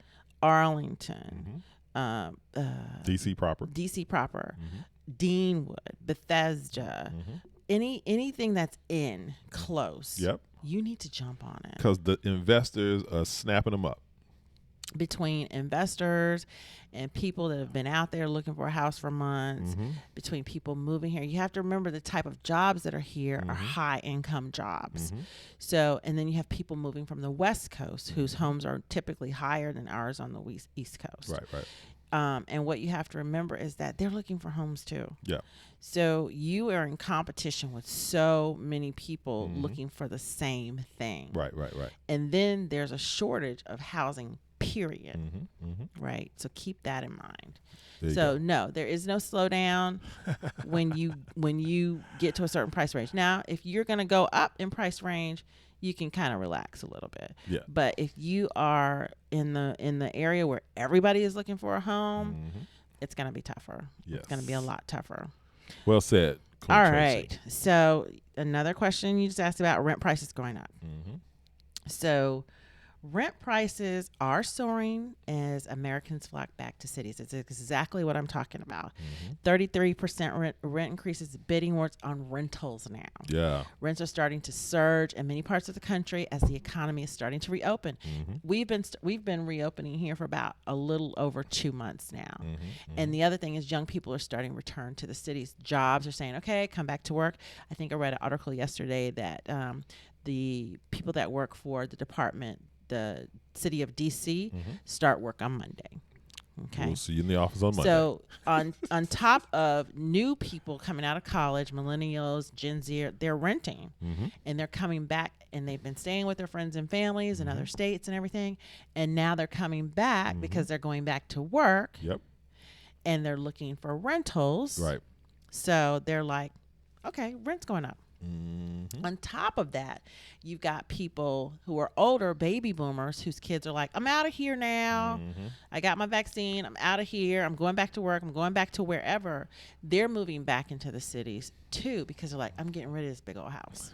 Arlington, DC proper. Deanwood, Bethesda, anything that's in close, Yep. you need to jump on it. Because the investors are snapping them up. Between investors and people that have been out there looking for a house for months, between people moving here, you have to remember the type of jobs that are here are high income jobs. So, and then you have people moving from the West Coast whose homes are typically higher than ours on the East Coast. Right. And what you have to remember is that they're looking for homes too. Yeah. So you are in competition with so many people looking for the same thing. Right. And then there's a shortage of housing, period. Right. So keep that in mind. There you So go. no, there is no slowdown when you get to a certain price range. Now, if you're going to go up in price range, you can kind of relax a little bit. Yeah. But if you are in the area where everybody is looking for a home, it's going to be tougher. Yes. It's going to be a lot tougher. Well said. Queen All Tracy. right. So another question you just asked about rent prices going up. So rent prices are soaring as Americans flock back to cities. It's exactly what I'm talking about. 33% rent increases, bidding wars on rentals now. Yeah. Rents are starting to surge in many parts of the country as the economy is starting to reopen. We've been reopening here for about a little over 2 months now. And the other thing is young people are starting to return to the cities. Jobs are saying, okay, come back to work. I think I read an article yesterday that the people that work for the city of DC start work on Monday. Okay. We'll see you in the office on Monday. So on top of new people coming out of college, millennials, Gen Z, they're renting and they're coming back, and they've been staying with their friends and families in other states and everything. And now they're coming back because they're going back to work. Yep. And they're looking for rentals. Right. So they're like, okay, rent's going up. On top of that, you've got people who are older, baby boomers, whose kids are like, I'm out of here now. I got my vaccine. I'm out of here. I'm going back to work. I'm going back to wherever. They're moving back into the cities too, because they're like, I'm getting rid of this big old house.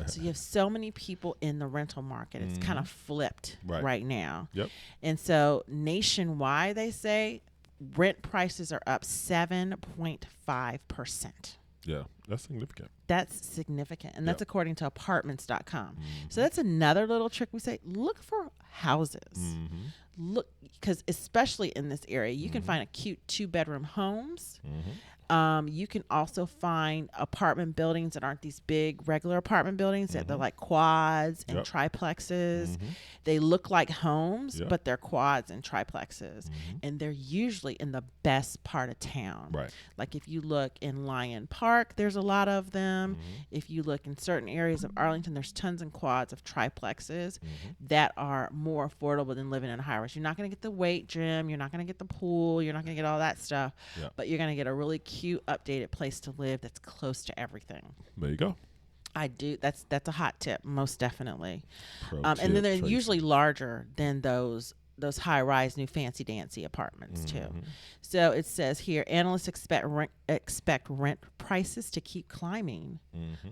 So you have so many people in the rental market. It's kind of flipped right now. Yep. And so nationwide, they say rent prices are up 7.5%. Yeah, that's significant. That's significant. And that's according to apartments.com. So that's another little trick we say, look for houses. Look, because especially in this area, you can find a cute 2-bedroom homes. You can also find apartment buildings that aren't these big regular apartment buildings that they're like quads and triplexes. They look like homes, but they're quads and triplexes. And they're usually in the best part of town. Right. Like if you look in Lyon Park, there's a lot of them. If you look in certain areas of Arlington, there's tons and quads of triplexes that are more affordable than living in a high rise. You're not going to get the weight gym. You're not going to get the pool. You're not going to get all that stuff. But you're going to get a really cute, updated place to live that's close to everything. There you go. I do. That's a hot tip, most definitely. Pro And then they're tip, usually larger than those high-rise, new fancy dancy apartments too. So it says here, analysts expect rent prices to keep climbing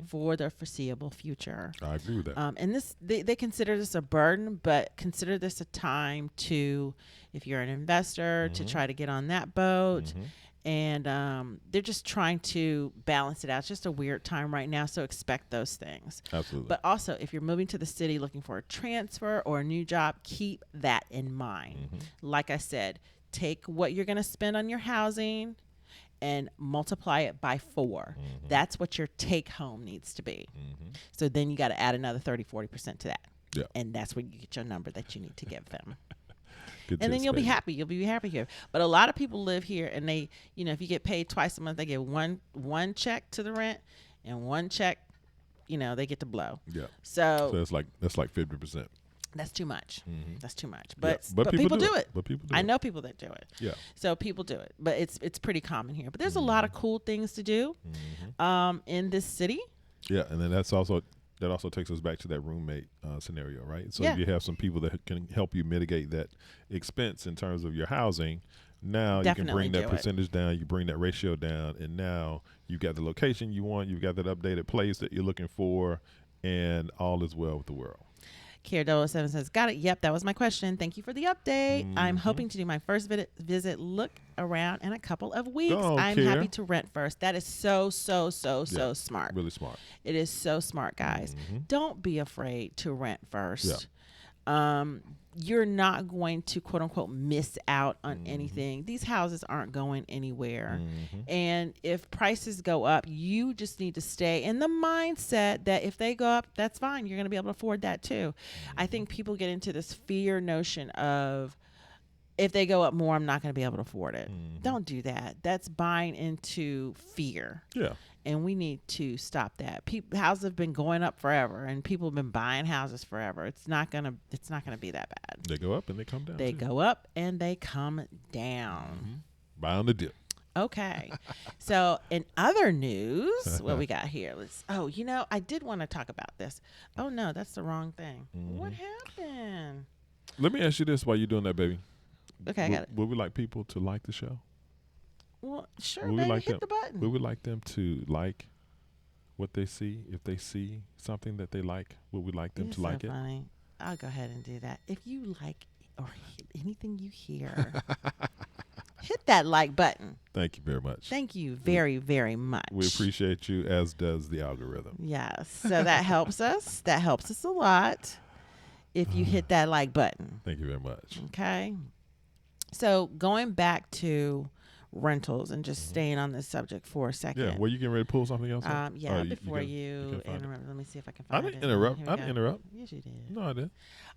for the foreseeable future. I agree with that. And this they consider this a burden, but consider this a time to, if you're an investor, to try to get on that boat. And they're just trying to balance it out. It's just a weird time right now, so expect those things. Absolutely. But also, if you're moving to the city looking for a transfer or a new job, keep that in mind. Like I said, take what you're going to spend on your housing and multiply it by 4. That's what your take home needs to be. So then you got to add another 30-40% to that. Yeah. And that's when you get your number that you need to give them. Good And then tips, you'll be baby. happy. You'll be happy here. But a lot of people live here, and they, if you get paid twice a month, they get one check to the rent and one check, they get to blow. Yeah. So that's like 50%. that's too much. That's too much. But But people do it. But people do I it. know people that do it. Yeah. So people do it. But it's pretty common here. But there's a lot of cool things to do in this city. Yeah, and then that also takes us back to that roommate scenario, right? So Yeah. if you have some people that can help you mitigate that expense in terms of your housing, now you Definitely can bring do that it. percentage down, you bring that ratio down, and now you've got the location you want, you've got that updated place that you're looking for, and all is well with the world. Kier 007 says, got it. Yep, that was my question. Thank you for the update. I'm hoping to do my first visit, look around in a couple of weeks. Go on, I'm Kier. happy to rent first. That is so smart. Really smart. It is so smart, guys. Don't be afraid to rent first. Yeah. You're not going to, quote unquote, miss out on anything. These houses aren't going anywhere. And if prices go up, you just need to stay in the mindset that if they go up, that's fine. You're going to be able to afford that too. I think people get into this fear notion of, if they go up more, I'm not going to be able to afford it. Don't do that. That's buying into fear. Yeah. And we need to stop that. Houses have been going up forever, and people have been buying houses forever. It's not gonna be that bad. They go up and they come down. They too. go up and they come down. Buy on the dip. Okay. So in other news, what we got here? I did want to talk about this. Oh no, that's the wrong thing. What happened? Let me ask you this while you're doing that, baby. Okay, I got it. Would we like people to like the show? Well, sure, Would we baby, like hit them? the button. We would like them to like what they see. If they see something that they like, would we like them You're to like so it? funny. I'll go ahead and do that. If you like or anything you hear, hit that like button. Thank you very much. Thank you very, very much. We appreciate you, as does the algorithm. Yes. So that helps us. That helps us a lot if you hit that like button. Thank you very much. Okay. So going back to rentals and just staying on this subject for a second. Yeah, were you getting ready to pull something else up? Yeah, Oh, before can you find it. interrupt, let me see if I can I find it. didn't interrupt. Here we I didn't go. interrupt. Yes, you did. No, I didn't.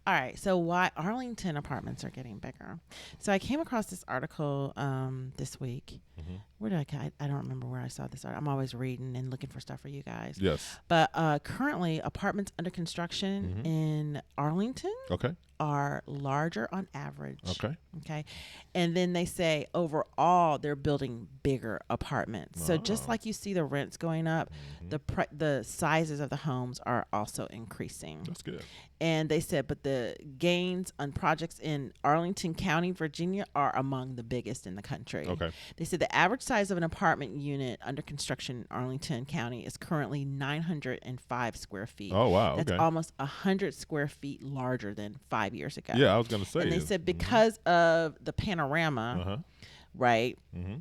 All right. So why Arlington apartments are getting bigger. So I came across this article this week. Mm-hmm. Where did I don't remember where I saw this article. I'm always reading and looking for stuff for you guys. Yes. But currently, apartments under construction in Arlington Okay. are larger on average. Okay. Okay. And then they say overall they're building bigger apartments. So just Oh. like you see the rents going up, the sizes of the homes are also increasing. That's good. And they said, but the gains on projects in Arlington County, Virginia, are among the biggest in the country. Okay. They said the average size of an apartment unit under construction in Arlington County is currently 905 square feet. Oh, wow. That's Okay. almost 100 square feet larger than 5 years ago. Yeah, I was going to say. And they said because of the panorama, Uh-huh. right? Mm-hmm.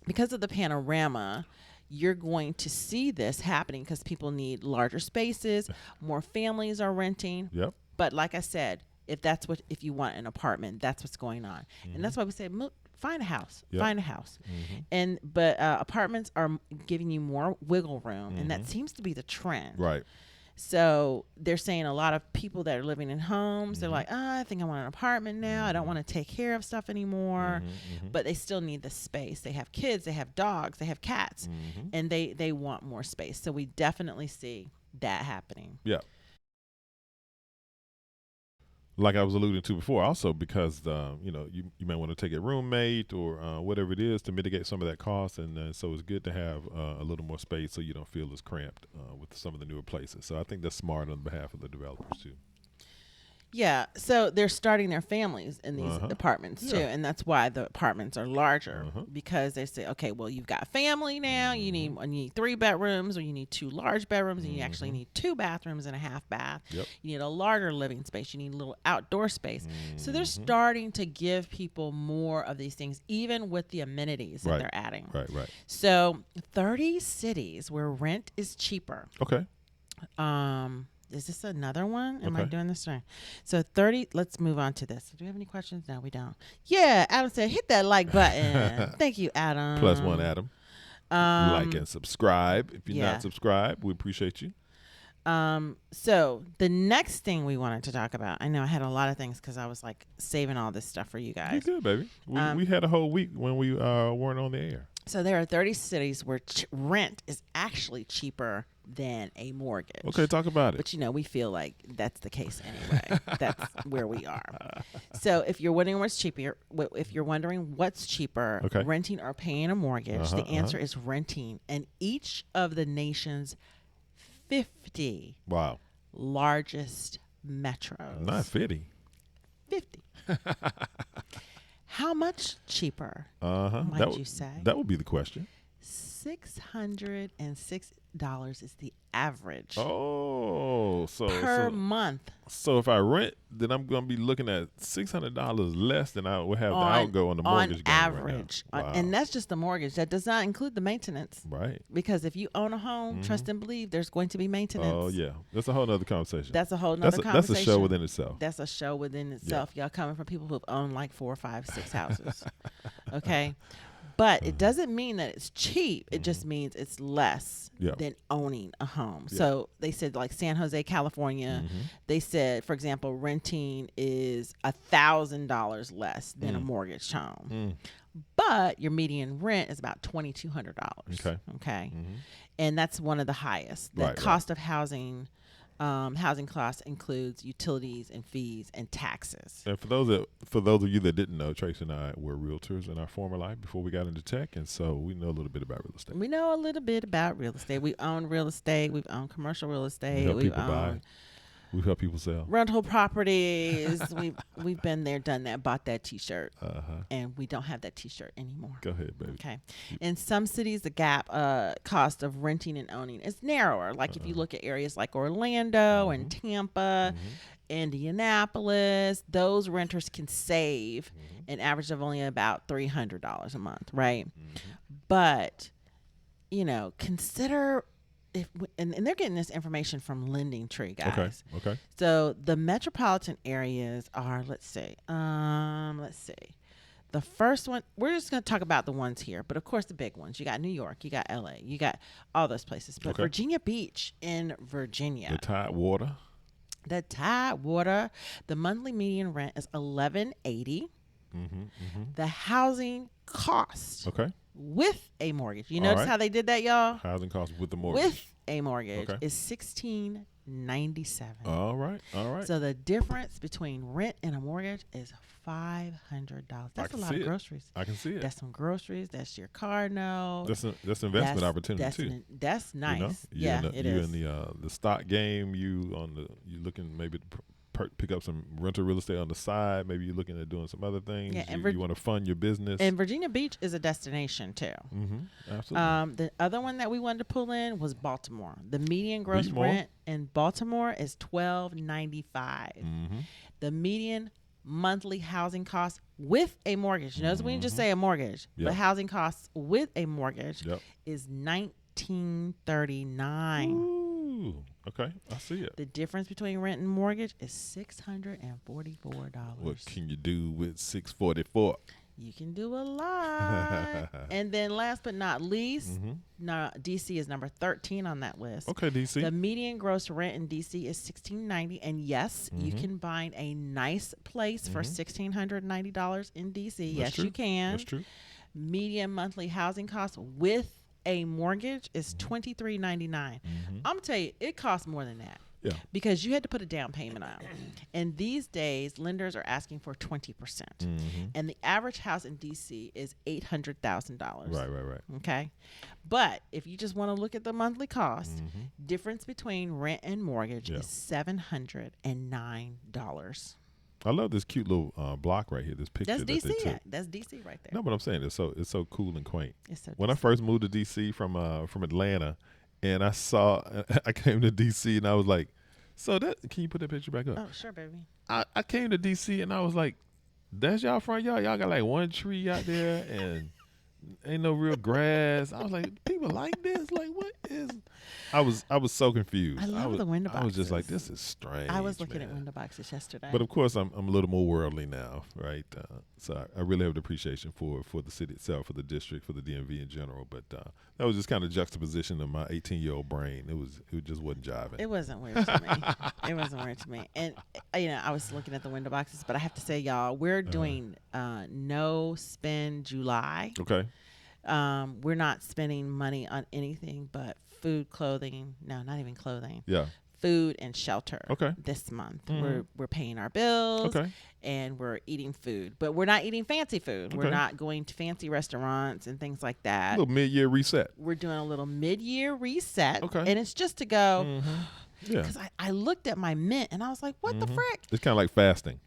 Because of the panorama, you're going to see this happening because people need larger spaces, more families are renting. Yep. But like I said, if you want an apartment, that's what's going on. And that's why we say find a house. Yep. Find a house. But apartments are giving you more wiggle room, and that seems to be the trend. Right. So they're saying a lot of people that are living in homes, they're like, I think I want an apartment now. I don't want to take care of stuff anymore. But they still need the space. They have kids, they have dogs, they have cats, and they want more space. So we definitely see that happening. Yeah. Like I was alluding to before, also because you may want to take a roommate or whatever it is to mitigate some of that cost, and so it's good to have a little more space so you don't feel as cramped with some of the newer places. So I think that's smart on behalf of the developers too. Yeah, so they're starting their families in these apartments too, Yeah. and that's why the apartments are larger because they say, okay, well, you've got family now. You need 3 bedrooms, or you need 2 large bedrooms, and you actually need 2 bathrooms and a half bath. Yep. You need a larger living space. You need a little outdoor space. So they're starting to give people more of these things, even with the amenities that Right. they're adding. Right. So 30 cities where rent is cheaper. Okay. Is this another one? Am I Okay. doing this right? So 30, let's move on to this. Do we have any questions? No, we don't. Yeah, Adam said, hit that like button. Thank you, Adam. +1, Adam. Like and subscribe. If you're yeah. not subscribed, we appreciate you. So the next thing we wanted to talk about, I know I had a lot of things because I was like saving all this stuff for you You guys. good, baby. We had a whole week when we weren't on the air. So there are 30 cities where rent is actually cheaper than a mortgage. Okay, talk about it. But we feel like that's the case anyway. That's where we are. So if you're wondering what's cheaper, Okay. renting or paying a mortgage, the answer is renting. And each of the nation's 50 Wow. largest metros. Not 50. 50. How much cheaper? That Might you say? That would be the question. $606 is the average Oh, per month. So if I rent, then I'm going to be looking at $600 less than I would have to outgo on the mortgage. On game right now. average. Wow. And that's just the mortgage. That does not include the maintenance. Right. Because if you own a home, trust and believe there's going to be maintenance. Oh, yeah. That's a whole nother conversation. That's a whole nother conversation. That's a show within itself. That's a show within itself. Y'all coming from people who've owned like 4, 5, 6 houses. Okay. But it doesn't mean that it's cheap. It just means it's less than owning a home. Yeah. So they said like San Jose, California, they said, for example, renting is $1,000 less than a mortgaged home. But your median rent is about $2,200. Okay. Okay. And that's one of the highest. The Right, cost of housing Housing costs includes utilities and fees and taxes. And for those of you that didn't know, Tracy and I were realtors in our former life before we got into tech, and so we know a little bit about real estate. We know a little bit about real estate. We own real estate. We've owned commercial real We estate. help We've people buy. owned We help people sell. rental properties. we've been there, done that, bought that T-shirt, and we don't have that T-shirt anymore. Go ahead, baby. Okay. In some cities, the gap cost of renting and owning is narrower. Like if you look at areas like Orlando and Tampa, Indianapolis, those renters can save an average of only about $300 a month, right? But, consider and they're getting this information from Lending Tree, guys. Okay. So the metropolitan areas are, let's see. The first one, we're just going to talk about the ones here, but of course the big ones. You got New York, you got LA, you got all those places. But Virginia Beach in Virginia. The Tidewater. The monthly median rent is $11.80. The housing cost. Okay. With a mortgage. You notice how they did that, y'all? Housing costs with the mortgage. With a mortgage is $1,697. All right. So the difference between rent and a mortgage is $500. That's a lot of groceries. I can see it. That's some groceries. That's your car note. That's investment opportunity too. That's nice. You it is. You in the stock game. You looking maybe to pick up some rental real estate on the side. Maybe you're looking at doing some other things. Yeah, and you want to fund your business. And Virginia Beach is a destination too. Absolutely. The other one that we wanted to pull in was Baltimore. The median gross rent in Baltimore is $12.95. The median monthly housing cost with a mortgage. Notice we didn't just say a mortgage, but housing costs with a mortgage is $19.39. Ooh, okay, I see it. The difference between rent and mortgage is $644. What can you do with $644? You can do a lot. And then last but not least, DC is number 13 on that list. Okay, DC. The median gross rent in DC is $1,690, and yes, you can find a nice place for $1,690 in DC. Yes, you can. That's true. Median monthly housing costs with a mortgage is $23.99. I'm gonna tell you, it costs more than that. Yeah. Because you had to put a down payment on. And these days, lenders are asking for 20%. And the average house in DC is $800,000. Right. Okay. But if you just want to look at the monthly cost, difference between rent and mortgage is $709. I love this cute little block right here. This picture. That's DC. That's DC right there. No, but I'm saying it's so cool and quaint. It's so when I first moved to DC from Atlanta, and I came to DC and I was like, so that, can you put that picture back up? Oh, sure, baby. I came to DC and I was like, that's y'all front yard? Y'all got like one tree out there and ain't no real grass. I was like, people like this? Like, what is? I was so confused. I love the window boxes. I was just like, this is strange. I was looking at window boxes yesterday. But of course, I'm a little more worldly now, right? So I really have the appreciation for the city itself, for the district, for the DMV in general. But that was just kind of juxtaposition of my 18-year-old brain. It just wasn't jiving. It wasn't weird to me. It wasn't weird to me. And I was looking at the window boxes, but I have to say, y'all, we're doing no spend July. Okay. We're not spending money on anything but food, clothing. No, not even clothing. Yeah. Food and shelter. Okay. This month, we're paying our bills. Okay. And we're eating food, but we're not eating fancy food. Okay. We're not going to fancy restaurants and things like that. A little mid-year reset. We're doing a little mid-year reset. Okay. And it's just to go. Yeah. Because I looked at my mint and I was like, what the frick? It's kind of like fasting.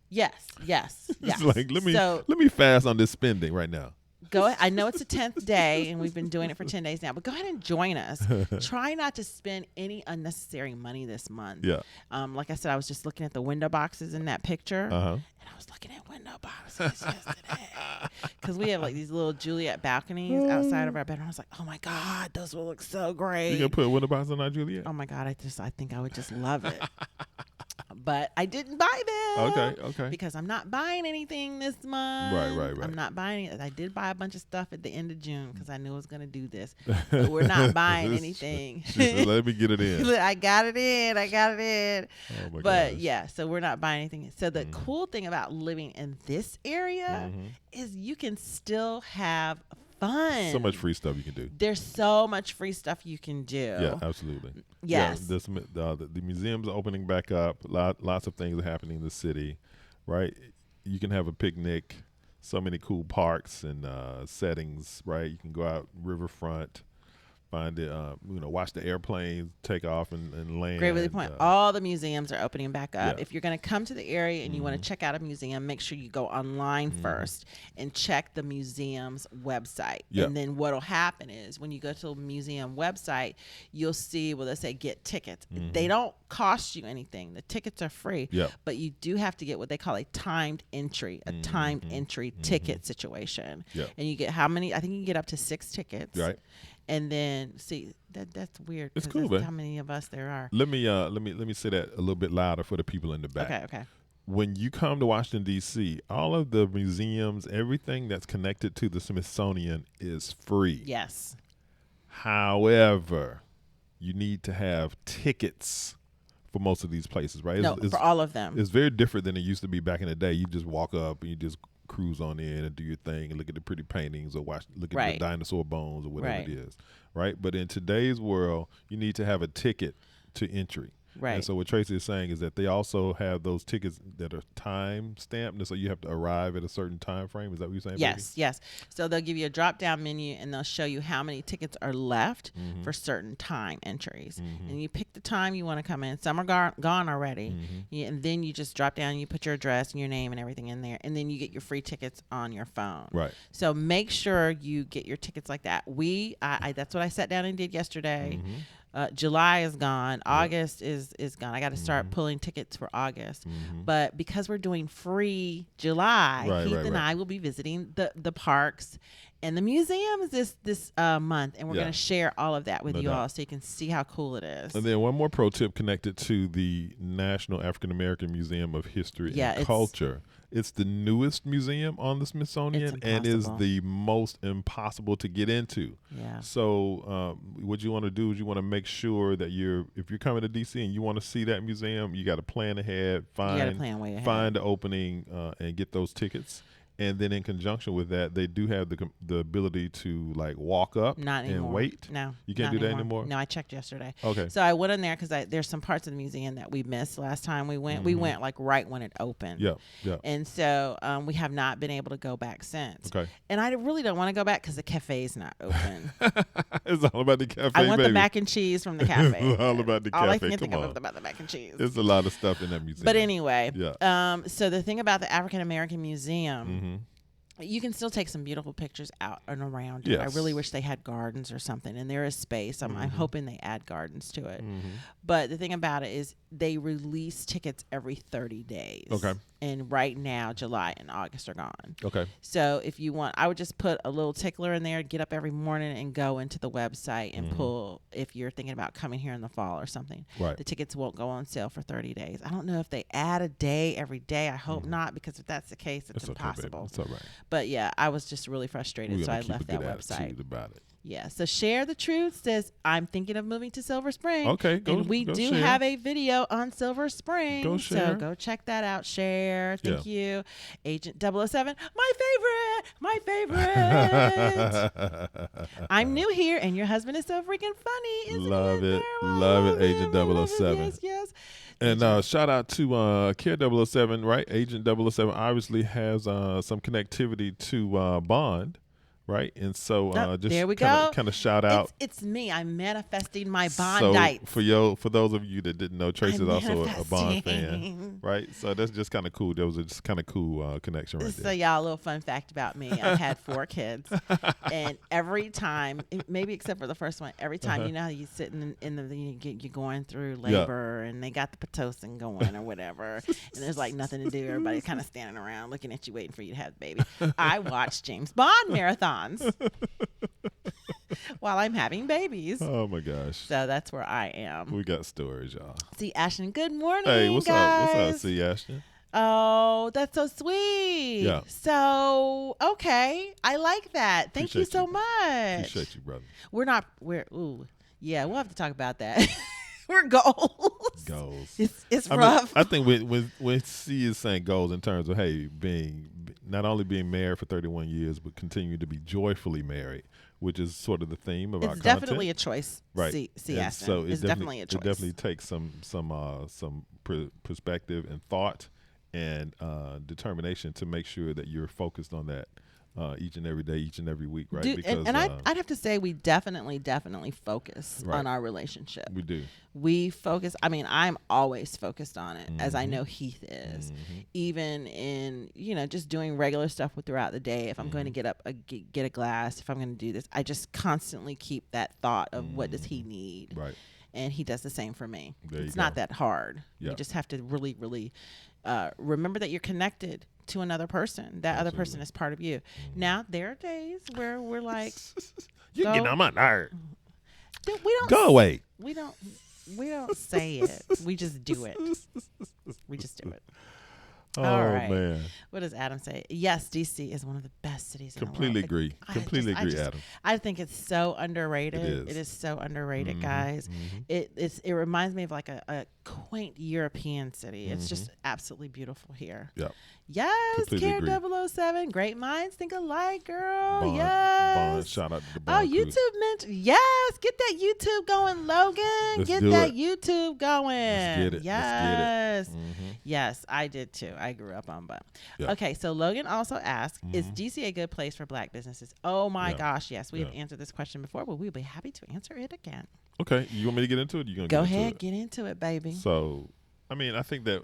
Yes. It's like let me fast on this spending right now. Go ahead. I know it's the 10th day and we've been doing it for 10 days now, but go ahead and join us. Try not to spend any unnecessary money this month. Yeah. Like I said, I was just looking at the window boxes in that picture, and I was looking at window boxes yesterday because we have like these little Juliet balconies outside of our bedroom. I was like, oh my God, those will look so great. You gonna put a window box on our Juliet? Oh my God, I think I would just love it. But I didn't buy them. Okay. Because I'm not buying anything this month. Right. I'm not buying it. I did buy a bunch of stuff at the end of June because I knew I was going to do this. But we're not buying anything. Let me get it in. I got it in. Oh my But gosh. yeah, so we're not buying anything. So the cool thing about living in this area is you can still have fun. So much free stuff you can do. There's so much free stuff you can do. Yeah, absolutely. Yes. Yeah, the museums are opening back up. Lots of things are happening in the city, right? You can have a picnic. So many cool parks and settings, right? You can go out riverfront, find it, watch the airplanes take off and land. Great really point. All the museums are opening back up. Yeah. If you're going to come to the area and you want to check out a museum, make sure you go online first and check the museum's website. Yeah. And then what'll happen is when you go to a museum website, you'll see where they say get tickets. They don't cost you anything. The tickets are free. Yeah. But you do have to get what they call a timed entry, ticket situation. Yeah. And you get how many? I think you can get up to 6 tickets. Right. And then see that's weird. It's 'cause cool, that's man. how many of us there are. Let me say that a little bit louder for the people in the back. Okay. When you come to Washington, D.C., all of the museums, everything that's connected to the Smithsonian is free. Yes. However, you need to have tickets for most of these places, right? No, for all of them. It's very different than it used to be back in the day. You just walk up and you just cruise on in and do your thing and look at the pretty paintings or look at Right. the dinosaur bones or whatever Right. it is, right? But in today's world, you need to have a ticket to entry. Right. And so what Tracy is saying is that they also have those tickets that are time stamped, and so you have to arrive at a certain time frame. Is that what you're saying? Yes. So they'll give you a drop down menu and they'll show you how many tickets are left for certain time entries. And you pick the time you want to come in. Some are gone already. And then you just drop down, you put your address and your name and everything in there. And then you get your free tickets on your phone. Right. So make sure you get your tickets like that. That's what I sat down and did yesterday. July is gone. August is gone. I got to start pulling tickets for August. But because we're doing free July, Heath and I will be visiting the parks and the museums this month, and we're going to share all of that with you all so you can see how cool it is. And then one more pro tip connected to the National African American Museum of History and Culture. It's the newest museum on the Smithsonian and is the most impossible to get into. Yeah. So what you want to do is you want to make sure that if you're coming to DC and you want to see that museum, you got to plan ahead, find the opening and get those tickets. And then in conjunction with that, they do have the ability to like walk up and wait. No, you can't do that anymore. No, I checked yesterday. Okay. So I went in there because there's some parts of the museum that we missed last time we went. We went like right when it opened. Yeah. And so we have not been able to go back since. Okay. And I really don't want to go back because the cafe's not open. It's all about the cafe. I want baby. the mac and cheese from the cafe. It's all about the cafe. All I can Come think on. of is about the mac and cheese. There's a lot of stuff in that museum. But anyway, Yeah. so the thing about the African American Museum, you can still take some beautiful pictures out and around it. Yes. I really wish they had gardens or something, and there is space. I'm hoping they add gardens to it. But the thing about it is they release tickets every 30 days. Okay. And right now, July and August are gone. Okay. So if you want, I would just put a little tickler in there, get up every morning and go into the website and pull, if you're thinking about coming here in the fall or something. Right. The tickets won't go on sale for 30 days. I don't know if they add a day every day. I hope not, because if that's the case, it's impossible. Okay, baby. It's all right. But yeah, I was just really frustrated, We're so I gonna left keep a that good website. attitude about it. Yeah, so Share the Truth says, I'm thinking of moving to Silver Spring. Okay, and we go do share. have a video on Silver Spring. Go share. So go check that out. Share. Thank Yeah. you. Agent 007, my favorite. I'm new here, and your husband is so freaking funny. Isn't Love he? it. Love it, Agent I love 007. Yes, yes. And shout out to Care 007, right? Agent 007 obviously has some connectivity to Bond, right? And so there we just go. kind of shout out. It's me. I'm manifesting my So Bondites. for those of you that didn't know, Trace is I'm also a Bond fan, manifesting. right? So that's just kind of cool. There was a just kind of cool connection right So there. y'all, a little fun fact about me. I've had 4 kids, and every time, maybe except for the first one, every time, you know how you sit in the you're going through labor, and they got the Pitocin going or whatever, and there's like nothing to do. Everybody's kind of standing around looking at you, waiting for you to have the baby. I watch James Bond marathons while I'm having babies. Oh my gosh. So that's where I am. We got stories, y'all. See, Ashton, good morning. Hey, what's guys. up? What's up, C. Ashton? Oh, that's so sweet. Yeah. So, okay. I like that. Thank you Appreciate so you. much. Appreciate you, brother. Yeah, we'll have to talk about that. We're goals. Goals. It's I rough. mean, I think when C is saying goals in terms of, hey, being not only being married for 31 years, but continue to be joyfully married, which is sort of the theme of our It's content. definitely a choice. Right. See, And so it's definitely a choice. It definitely takes some perspective and thought and determination to make sure that you're focused on that each and every day, each and every week, right? And I'd have to say we definitely focus Right. on our relationship. We do. We focus. I mean, I'm always focused on it, as I Mhm. know Heath is. Mhm. Even in just doing regular stuff throughout the day. If I'm going to get up, get a glass. If I'm going to do this, I just constantly keep that thought of what does he need, Right. and he does the same for me. There It's you not go. that hard. Yeah. You just have to really, really remember that you're connected to another person. That other person Absolutely. is part of you. Now there are days where we're like, You're Go- getting on my nerve. "Dude, we don't Go away. We don't say it. We just do it. We just do it. Oh, All right. man. What does Adam say? Yes, DC is one of the best cities in Completely the world. agree. Completely agree, Adam. I think it's so underrated. It is. It is so underrated, Mhm, guys. mhm. It reminds me of like a quaint European city. It's just absolutely beautiful here. Yep. Yes, Completely Karen agree. 007. Great minds think alike, girl. Bond, yes. Bond, shout out to the Oh, Bond crew. YouTube mention. Yes, get that YouTube going, Logan. Let's get do that it. YouTube going. Let's get it. Yes. Let's get it. Mhm. Yes, I did too. I grew up on Bud. Yeah. Okay, so Logan also asked, is Mhm. DC a good place for black businesses? Oh my Yeah. gosh, yes. We have Yeah. answered this question before, but we'll be happy to answer it again. Okay. You want me to get into it? You're going to Go get ahead, into it? get into it, baby. So, I mean, I think that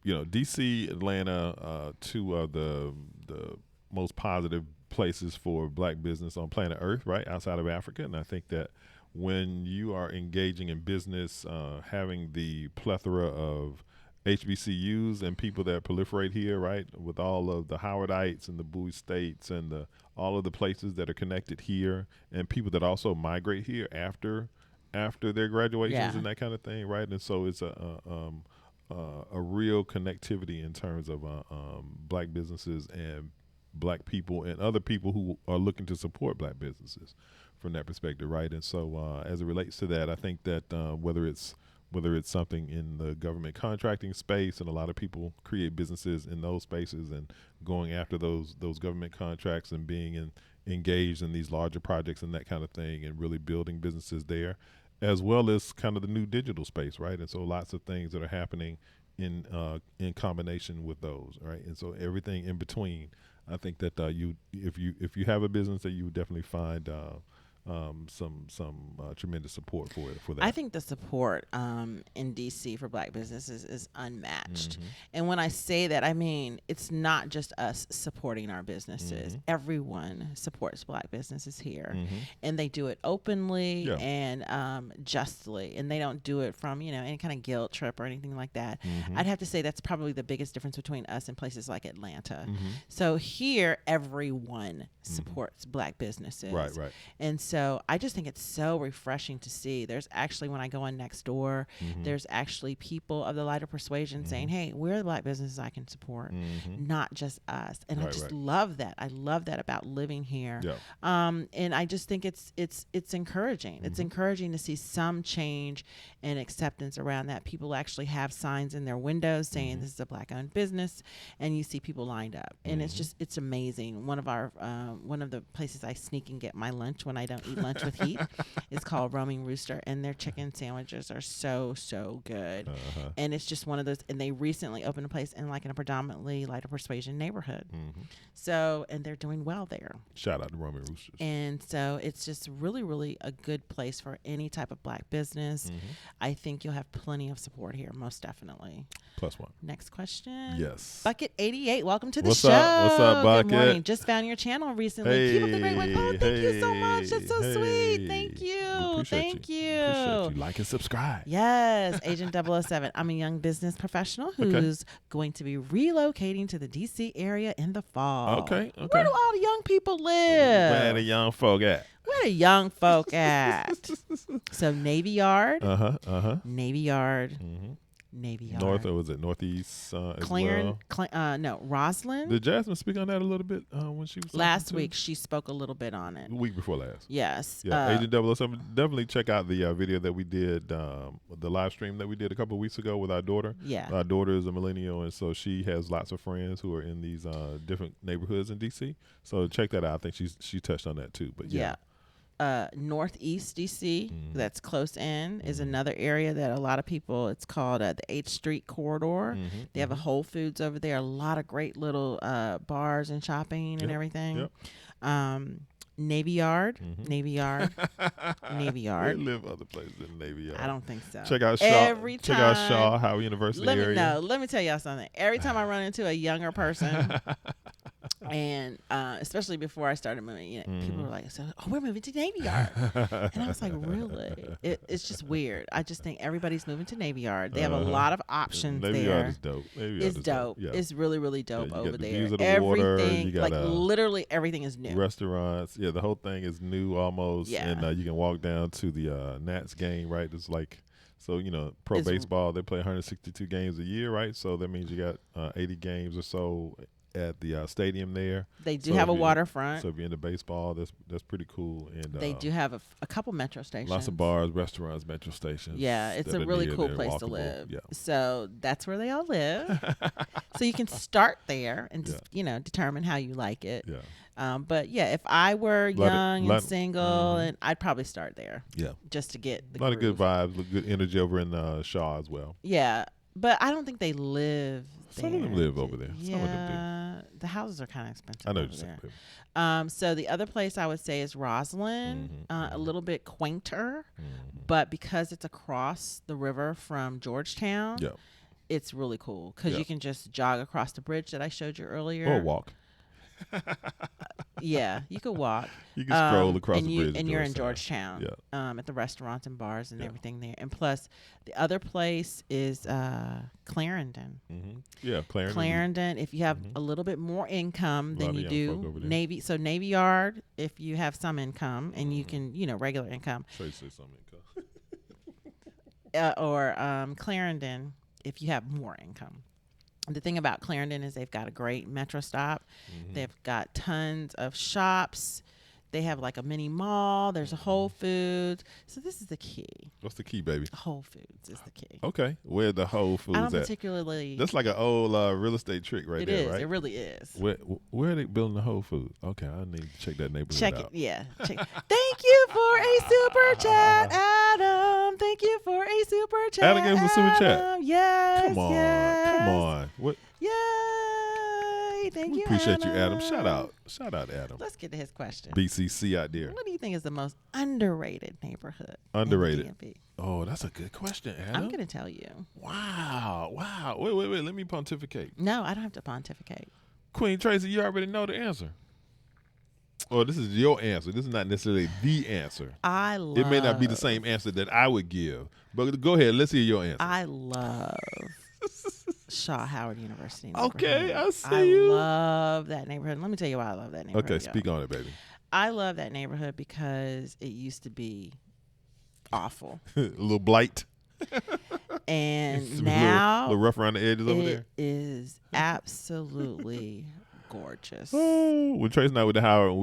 DC, Atlanta, two of the most positive places for black business on planet Earth, right outside of Africa. And I think that when you are engaging in business, having the plethora of HBCUs and people that proliferate here, right, with all of the Howardites and the Bowie States and all of the places that are connected here, and people that also migrate here after their graduations Yeah. and that kind of thing, right? And so it's a real connectivity in terms of black businesses and black people and other people who are looking to support black businesses from that perspective, right? And so as it relates to that, I think that whether it's something in the government contracting space, and a lot of people create businesses in those spaces and going after those government contracts and being engaged in these larger projects and that kind of thing, and really building businesses there, as well as kind of the new digital space, right? And so lots of things that are happening in combination with those, right? And so everything in between. I think that if you have a business, that you would definitely find some tremendous support for that. I think the support in DC for black businesses is unmatched. Mhm. And when I say that, I mean it's not just us supporting our businesses. Mhm. Everyone supports black businesses here. Mhm. And they do it openly Yeah. and justly. And they don't do it from, any kind of guilt trip or anything like that. Mhm. I'd have to say that's probably the biggest difference between us and places like Atlanta. Mhm. So here, everyone supports black businesses. Right. And so I just think it's so refreshing to see. There's actually, when I go on next door, Mhm. there's actually people of the lighter persuasion saying, hey, we're the black businesses I can support, Mhm. not just us. And I Right, just right. love that. I love that about living here. Yeah. And I just think it's encouraging. It's encouraging to see some change and acceptance around that. People actually have signs in their windows saying this is a black owned business, and you see people lined up. And it's amazing. One of the places I sneak and get my lunch when I don't eat lunch with Heath is called Roaming Rooster, and their chicken sandwiches are so good. Uh-huh. And it's just one of those, and they recently opened a place in a predominantly lighter persuasion neighborhood. Mhm. So, and they're doing well there. Shout out to Roman Roosters. And so it's just really, really a good place for any type of black business. I think you'll have plenty of support here, most definitely. +1. Next question. Yes. Bucket 88, welcome to the What's show. up? What's up, Bucket? Good morning. Just found your channel recently. Keep up the great work. Oh, thank you so much. That's so sweet. Thank We you. appreciate Thank you. Appreciate you. Like and subscribe. Yes, Agent 007. I'm a young business professional who's going to be relocating to the DC area in the fall. Okay. Where do all the young people live? Where the young folk at? Where the young folk at? So Navy Yard, Uh-huh. Uh-huh. Navy Yard, Mm-hmm. Navy Yard. North, or was it Northeast as Clarendon, well? no, Roslyn. Did Jasmine speak on that a little bit when she was talking Last too? week, she spoke a little bit on it. The week before last. Yes. Yeah, Agent 007. Definitely check out the video that we did, the live stream that we did a couple of weeks ago with our daughter. Yeah. Our daughter is a millennial, and so she has lots of friends who are in these different neighborhoods in DC. So check that out. I think she touched on that too. But yeah. Northeast DC, that's close in, is another area that a lot of people, it's called the 8th Street Corridor. They have a Whole Foods over there, a lot of great little bars and shopping and everything. Navy Yard, Navy Yard, Navy Yard. They live other places than Navy Yard. I don't think so. Check out Shaw. Check out Shaw, Howard University area. Let me tell y'all something. Every time I run into a younger person, and especially before I started moving, people were like, "So, we're moving to Navy Yard," and I was like, "Really?" It's just weird. I just think everybody's moving to Navy Yard. They have a lot of options Navy there. Yard is dope. It's dope. Yeah. It's really, really dope you over got the there. views of the Everything, water. You got, literally everything is new. Restaurants. Yeah, the whole thing is new almost. Yeah. And you can walk down to the Nats game, right? It's like, so, pro baseball, they play 162 games a year, right? So that means you got 80 games or so at the stadium there. They do have a waterfront. So if you're into baseball, that's pretty cool. And they do have a couple metro stations. Lots of bars, restaurants, metro stations. Yeah, it's a really cool place to live. Yeah. So that's where they all live. So you can start there and just, determine how you like it. Yeah. But yeah, if I were young and single, and I'd probably start there. Yeah. Just to get the a lot groove. of good vibes, good energy over in Shaw as well. Yeah. But I don't think they live there. Some of them live over there. Yeah. Some of them The houses are kind of expensive. do. I know over you're there. saying. So the other place I would say is Roslyn, a little bit quainter, but because it's across the river from Georgetown, it's really cool because you can just jog across the bridge that I showed you earlier. Or walk. Yeah, you could walk. You can stroll across the bridge. And you're in Georgetown. At the restaurants and bars and everything there. And plus, the other place is Clarendon. Yeah, Clarendon. Clarendon, if you have a little bit more income than you do, Navy Yard, if you have some income and you can, regular income. Tracy said some income. Or Clarendon, if you have more income. The thing about Clarendon is they've got a great metro stop. They've got tons of shops. They have like a mini mall. There's a Whole Foods. So this is the key. What's the key, baby? Whole Foods is the key. Okay. Where the Whole Foods I don't at? particularly. That's like an old real estate trick right there, It is. right? It really is. Where are they building the Whole Foods? Okay, I need to check that neighborhood Check out. it. Yeah. Check. Thank you for a super chat, Adam. Thank you for a super chat. Adam gave us a super chat. Adam. Yes. Come on. Yes. Come on. What? Yay. Thank We you, appreciate Adam. you, Adam. Shout out, Adam. Let's get to his question. BCC out there. What do you think is the most underrated neighborhood? Underrated. in the DMV? Oh, that's a good question, Adam. I'm going to tell you. Wow. Wait. Let me pontificate. No, I don't have to pontificate. Queen Tracy, you already know the answer. Oh, this is your answer. This is not necessarily the answer. It may not be the same answer that I would give. But go ahead. Let's hear your answer. I love Shaw Howard University Okay, neighborhood. I see you. I love that neighborhood. Let me tell you why I love that neighborhood. Okay, speak on it, baby. I love that neighborhood because it used to be awful. A little blight. And It's now a little rough around the edges over there. it is absolutely gorgeous. Oh, when Trace and I went to Howard,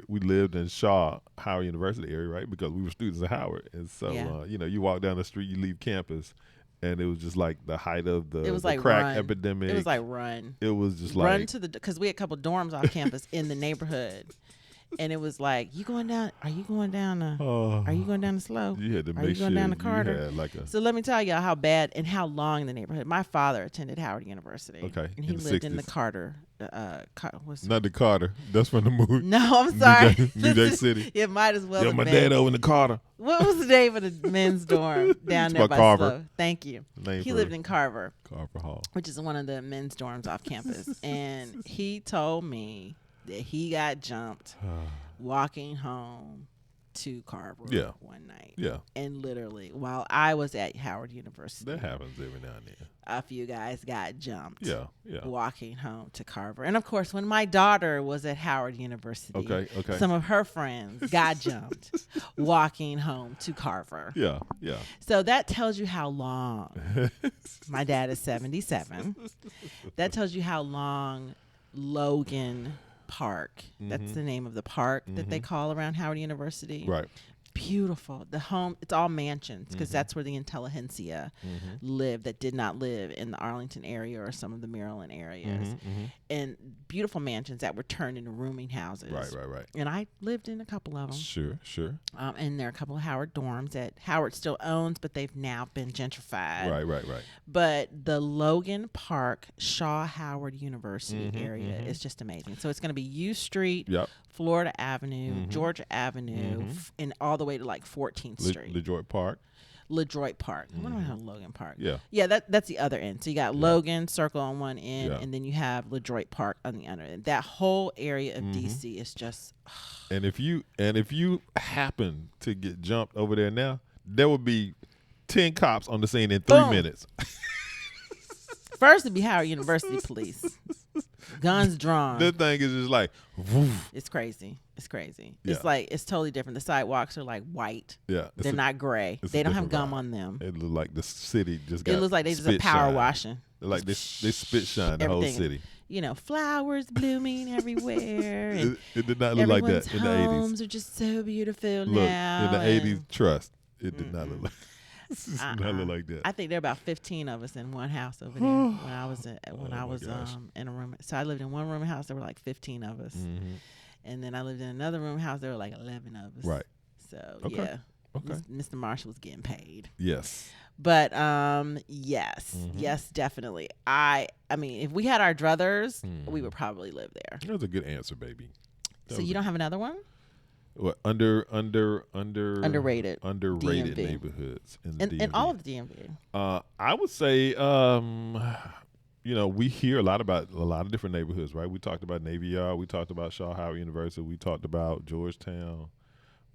we lived in Shaw Howard University area, right? Because we were students at Howard, and so you walk down the street, you leave campus, and it was just like the height of the crack epidemic. It was like run. It was just run like to because we had a couple dorms off campus in the neighborhood. And it was like, you going down? Are you going down? Are you going down the slow? You had to Are make you sure going down the you Carter? had like a So let me tell y'all how bad and how long the neighborhood. My father attended Howard University. Okay, and he in the lived in the 60s. Carter. Not the Carter. That's from the movie. No, I'm sorry. New Jack City. It might as well. Yo, have my been. dad over in the Carter. What was the name of the men's dorm down It's there called by Carver. Slow? Thank you. Name He for lived in Carver, Hall. which is one of the men's dorms off campus, and he told me that he got jumped walking home to Carver Yeah. one night. Yeah. And literally, while I was at Howard University, That happens every now and then. a few guys got jumped. Yeah. Yeah. Walking home to Carver. And of course, when my daughter was at Howard University, Okay. some of her friends got jumped walking home to Carver. Yeah. Yeah. So that tells you how long. My dad is 77. That tells you how long Logan Park, that's the name of the park that they call around Howard University. Right. Beautiful. The home, it's all mansions because that's where the intelligentsia lived that did not live in the Arlington area or some of the Maryland areas. And beautiful mansions that were turned into rooming houses. Right. And I lived in a couple of them. Sure. And there are a couple of Howard dorms that Howard still owns, but they've now been gentrified. Right. But the Logan Park Shaw Howard University area is just amazing. So it's going to be U Street, Yep. Florida Avenue, Georgia Avenue, and all the way to like 14th Street. LeDroit Park. LeDroit Park. What do I know? Logan Park. Yeah. That's the other end. So you got Logan Circle on one end, Yeah. and then you have LeDroit Park on the other end. That whole area of DC is just. And if you happen to get jumped over there now, there will be 10 cops on the scene in 3 Boom. minutes. First, it'd be Howard University police, guns drawn. This thing is just like, woof. It's crazy. It's crazy. Yeah. It's like it's totally different. The sidewalks are like white. Yeah. They're not gray. it's They a don't have different gum vibe. on them. It looks like the city just got. It looks like they just a spit power shine. washing. They're like they spit shine the whole Everything. city. You know, flowers blooming everywar. And It did not look like everyone's that in the 80s. homes are just so beautiful Look, now. in the and 80s, trust, it did not look like. It did not look like that. I think there are about 15 of us in one house over there when I was my gosh. in a room. So I lived in one room house. There were like 15 of us, and then I lived in another room house. There were like 11 of us. Right. So Okay. yeah, Okay. Mr. Marshall was getting paid. Yes. But yes, definitely. I mean, if we had our druthers, we would probably live there. That was a good answer, baby. So you don't have another one? What Underrated underrated DMV. neighborhoods in the DMV. In all of the DMV. I would say we hear a lot about a lot of different neighborhoods, right? We talked about Navy Yard, we talked about Shaw Howard University, we talked about Georgetown.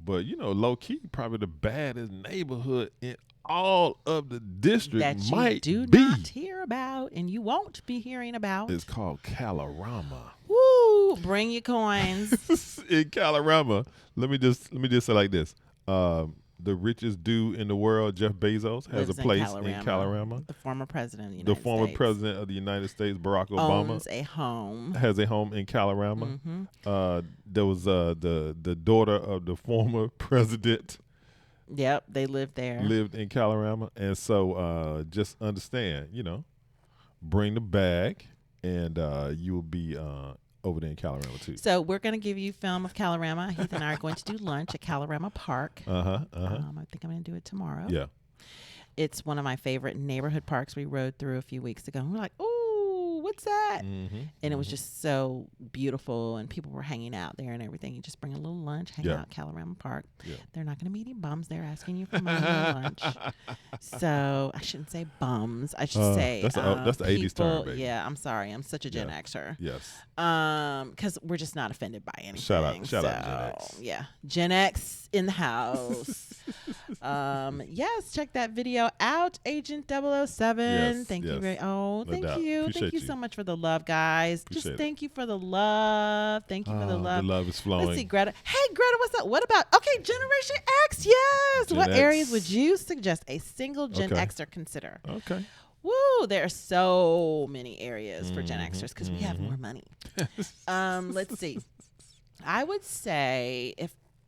But low key, probably the baddest neighborhood in all of the district That you might do be. not hear about and you won't be hearing about. It's called Kalorama. Woo! Bring your coins. In Kalorama, let me just say like this: the richest dude in the world, Jeff Bezos, has Lives a place in Kalorama. The former president of the The United former States president of the United States, Barack Obama, owns a home. has a home in Kalorama. There was the daughter of the former president Yep, they live there. lived in Kalorama, and so just understand, bring the bag, and you will be over there in Kalorama too. So we're going to give you film of Kalorama. Heath and I are going to do lunch at Kalorama Park. Uh-huh. I think I'm going to do it tomorrow. Yeah. It's one of my favorite neighborhood parks we rode through a few weeks ago. And we're like, ooh, what's that? And it was just so beautiful, and people were hanging out there and everything. You just bring a little lunch, hang out at Kalorama Park. Yeah. They're not going to be any bums. They're asking you for money and lunch. So I shouldn't say bums. I should say that's the 80s term, people. baby. Yeah, I'm sorry. I'm such a Gen Xer. Yes. Because we're just not offended by anything. Shout out Gen X. Yeah, Gen X in the house. Yes, check that video out, Agent 007. Yes, Thank you yes. very. No Thank doubt. you. Appreciate Thank you you. so much for the love, guys. Appreciate Just it. thank you for the love. Thank you for the love. The love is flowing. Let's see, Greta. Hey, Greta, what's up? What about Generation X? Yes. Gen What X. areas would you suggest a single Gen Okay. Xer consider? Okay. Woo, there are so many areas for Gen Xers because we have more money. Let's see. I would say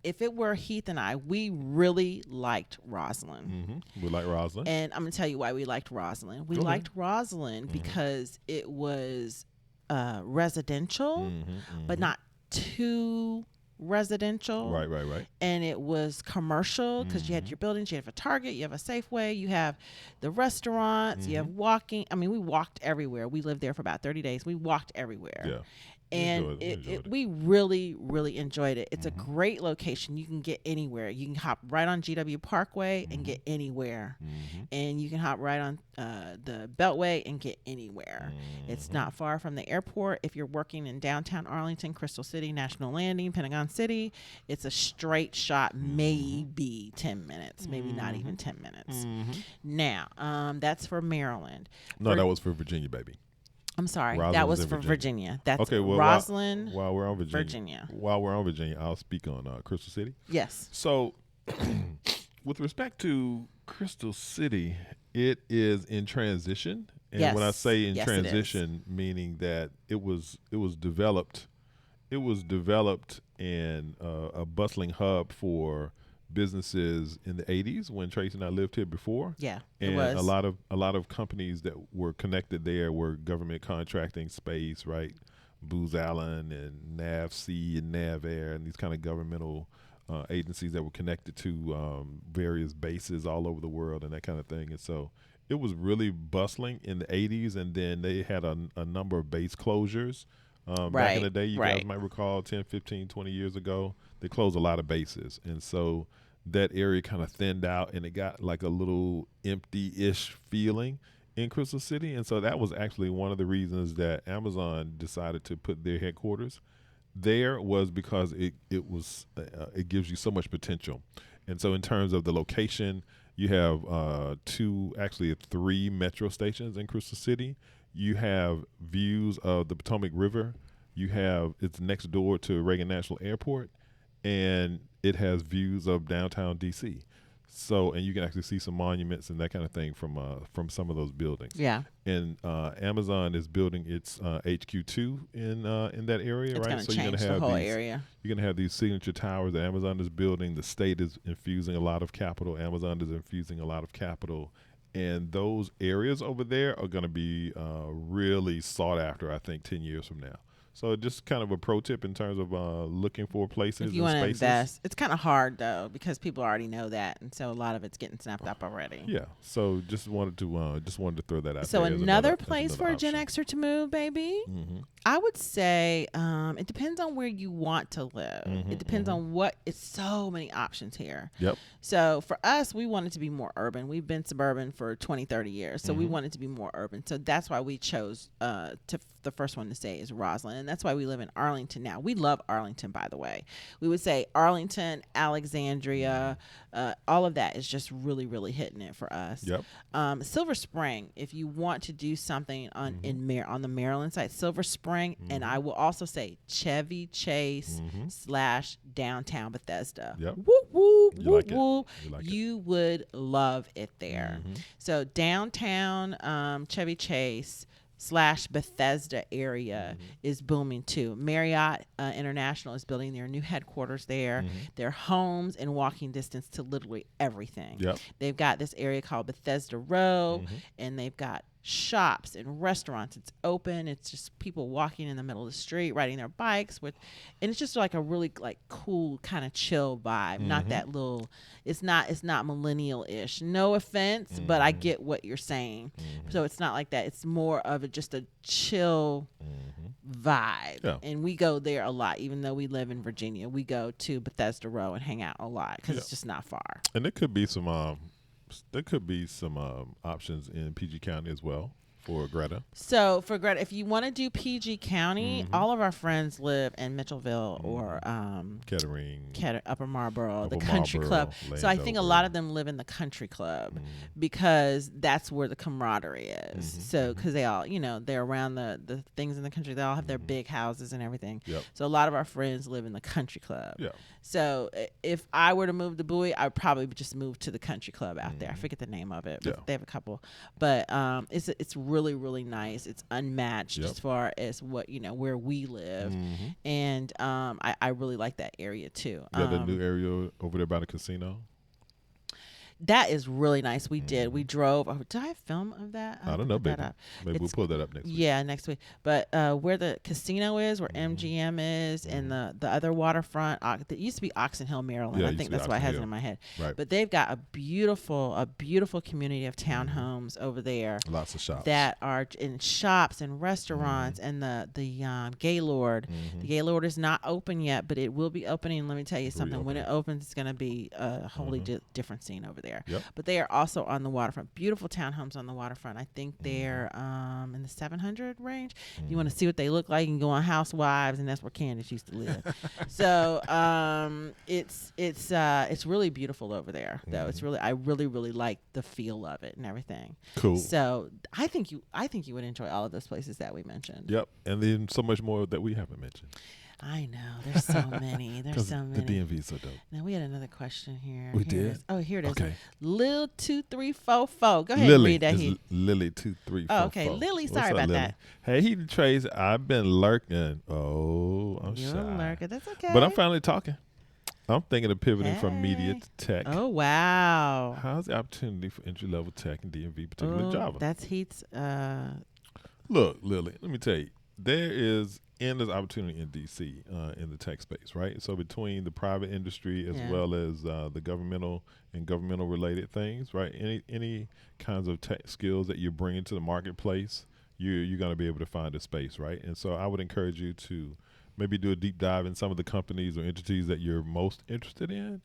if it were Heath and I, we really liked Roslyn. We like Rosalind. And I'm going to tell you why we liked Roslyn. We Go ahead. liked Roslyn because it was residential, but not too residential. Right. And it was commercial because you had your buildings, you have a Target, you have a Safeway, you have the restaurants, you have walking. I mean, we walked everywhere. We lived there for about 30 days. We walked everywhere. Yeah. And we really enjoyed it. It's a great location. You can get anywhere. You can hop right on GW Parkway and get anywhere, and you can hop right on the Beltway and get anywhere. It's not far from the airport. If you're working in downtown Arlington, Crystal City, National Landing, Pentagon City, it's a straight shot, maybe 10 minutes, maybe not even 10 minutes. Now, that's for Maryland. No, that was for Virginia, baby. I'm sorry, Roslyn that was was in for Virginia. That's Okay, well, Roslyn, while we're on Virginia. While we're on Virginia, I'll speak on Crystal City. Yes. So, with respect to Crystal City, it is in transition. And when I say in transition, meaning that it was developed in a bustling hub for businesses in the 80s when Tracy and I lived here before. Yeah, and it was. a lot of companies that were connected there were government contracting space, right? Booz Allen and NAVC and NAVAIR and these kind of governmental agencies that were connected to various bases all over the world and that kind of thing. And so it was really bustling in the 80s, and then they had a number of base closures. Back in the day, you guys might recall 10, 15, 20 years ago, they closed a lot of bases. And so that area kind of thinned out, and it got like a little empty-ish feeling in Crystal City. And so that was actually one of the reasons that Amazon decided to put their headquarters there, was because it gives you so much potential. And so in terms of the location, you have three metro stations in Crystal City. You have views of the Potomac River. It's next door to Reagan National Airport, and it has views of downtown DC. So, and you can actually see some monuments and that kind of thing from some of those buildings. Yeah. And Amazon is building its HQ2 in that area, it's right? So you're gonna have the whole area. You're gonna have these signature towers that Amazon is building. The state is infusing a lot of capital. Amazon is infusing a lot of capital. And those areas over there are going to be really sought after, I think, 10 years from now. So just kind of a pro tip in terms of looking for places if you and want to spaces. invest. It's kind of hard, though, because people already know that. And so a lot of it's getting snapped up already. Yeah. So just wanted to throw that out so there. So another place for a Gen Xer to move, baby, I would say it depends on where you want to live. It depends on it's so many options here. Yep. So for us, we wanted to be more urban. We've been suburban for 20, 30 years. So we wanted to be more urban. So that's why we chose the first one to say is Roslyn. And that's why we live in Arlington now. We love Arlington, by the way. We would say Arlington, Alexandria, all of that is just really, really hitting it for us. Yep. Silver Spring, if you want to do something on the Maryland side, Silver Spring, and I will also say Chevy Chase / downtown Bethesda. Yep. Whoop, whoop, You whoop, like it. whoop. You like it. You would love it there. So downtown Chevy Chase / Bethesda area is booming too. Marriott International is building their new headquarters there. Their homes in walking distance to literally everything. Yep. They've got this area called Bethesda Row, and they've got shops and restaurants. It's open. It's just people walking in the middle of the street, riding their bikes and it's just like a really like cool kind of chill vibe. Not that little. It's not millennial-ish. No offense, but I get what you're saying. So it's not like that. It's more of just a chill vibe. Yeah. And we go there a lot, even though we live in Virginia. We go to Bethesda Row and hang out a lot because it's just not far. And there could be some options in PG County as well for Greta. So for Greta, if you want to do PG County, all of our friends live in Mitchellville or Kettering, Upper Marlboro, the Country Club. So I think a lot of them live in the Country Club because that's where the camaraderie is. So because they all, they're around the things in the country. They all have their big houses and everything. Yep. So a lot of our friends live in the Country Club. Yeah. So if I were to move to Bowie, I would probably just move to the Country Club out there. I forget the name of it, but they have a couple. But it's really, really nice. It's unmatched as far as what where we live, and I really like that area too. The new area over there by the casino. That is really nice. We did. We drove. Oh, did I have film of that? I don't know, put that baby. up. Maybe we'll It's- pull that up next week. Yeah, next week. But where the casino is, where MGM is, and the other waterfront, that used to be Oxon Hill, Maryland. Yeah, I it used think to be that's why it Oxon has it Hill. in my head. Right. But they've got a beautiful community of townhomes over there Lots of shops. that are in shops and restaurants, and the Gaylord. The Gaylord is not open yet, but it will be opening. Let me tell you something. When it opens, it's going to be a wholly different scene over there. Yep. But they are also on the waterfront. Beautiful townhomes on the waterfront. I think they're in the 700 range. You want to see what they look like, you can go on Housewives, and that's where Candace used to live. So it's really beautiful over there, though. It's really, I really like the feel of it and everything. Cool. So I think you would enjoy all of those places that we mentioned. Yep. And then so much more that we haven't mentioned. I know. There's so many. There's so The many. DMV is so dope. Now we had another question here. We Here it did? is. Oh, here it is. Okay. Lil 2344. Go ahead Lily. and read that. It's Lily 2344. Oh, okay. Lily, sorry about that. Hey, Trace, I've been lurking. Oh, I'm You're shy. a lurker. That's okay. But I'm finally talking. I'm thinking of pivoting from media Hey. to tech. Oh, wow. How's the opportunity for entry-level tech and DMV, particularly Oh, Java? That's Heat's. Look, Lily, let me tell you, there is endless opportunity in DC in the tech space, right? So between the private industry as Yeah. well as the governmental and governmental related things, right? Any kinds of tech skills that you're bringing to the marketplace, you're going to be able to find a space, right? And so I would encourage you to maybe do a deep dive in some of the companies or entities that you're most interested in,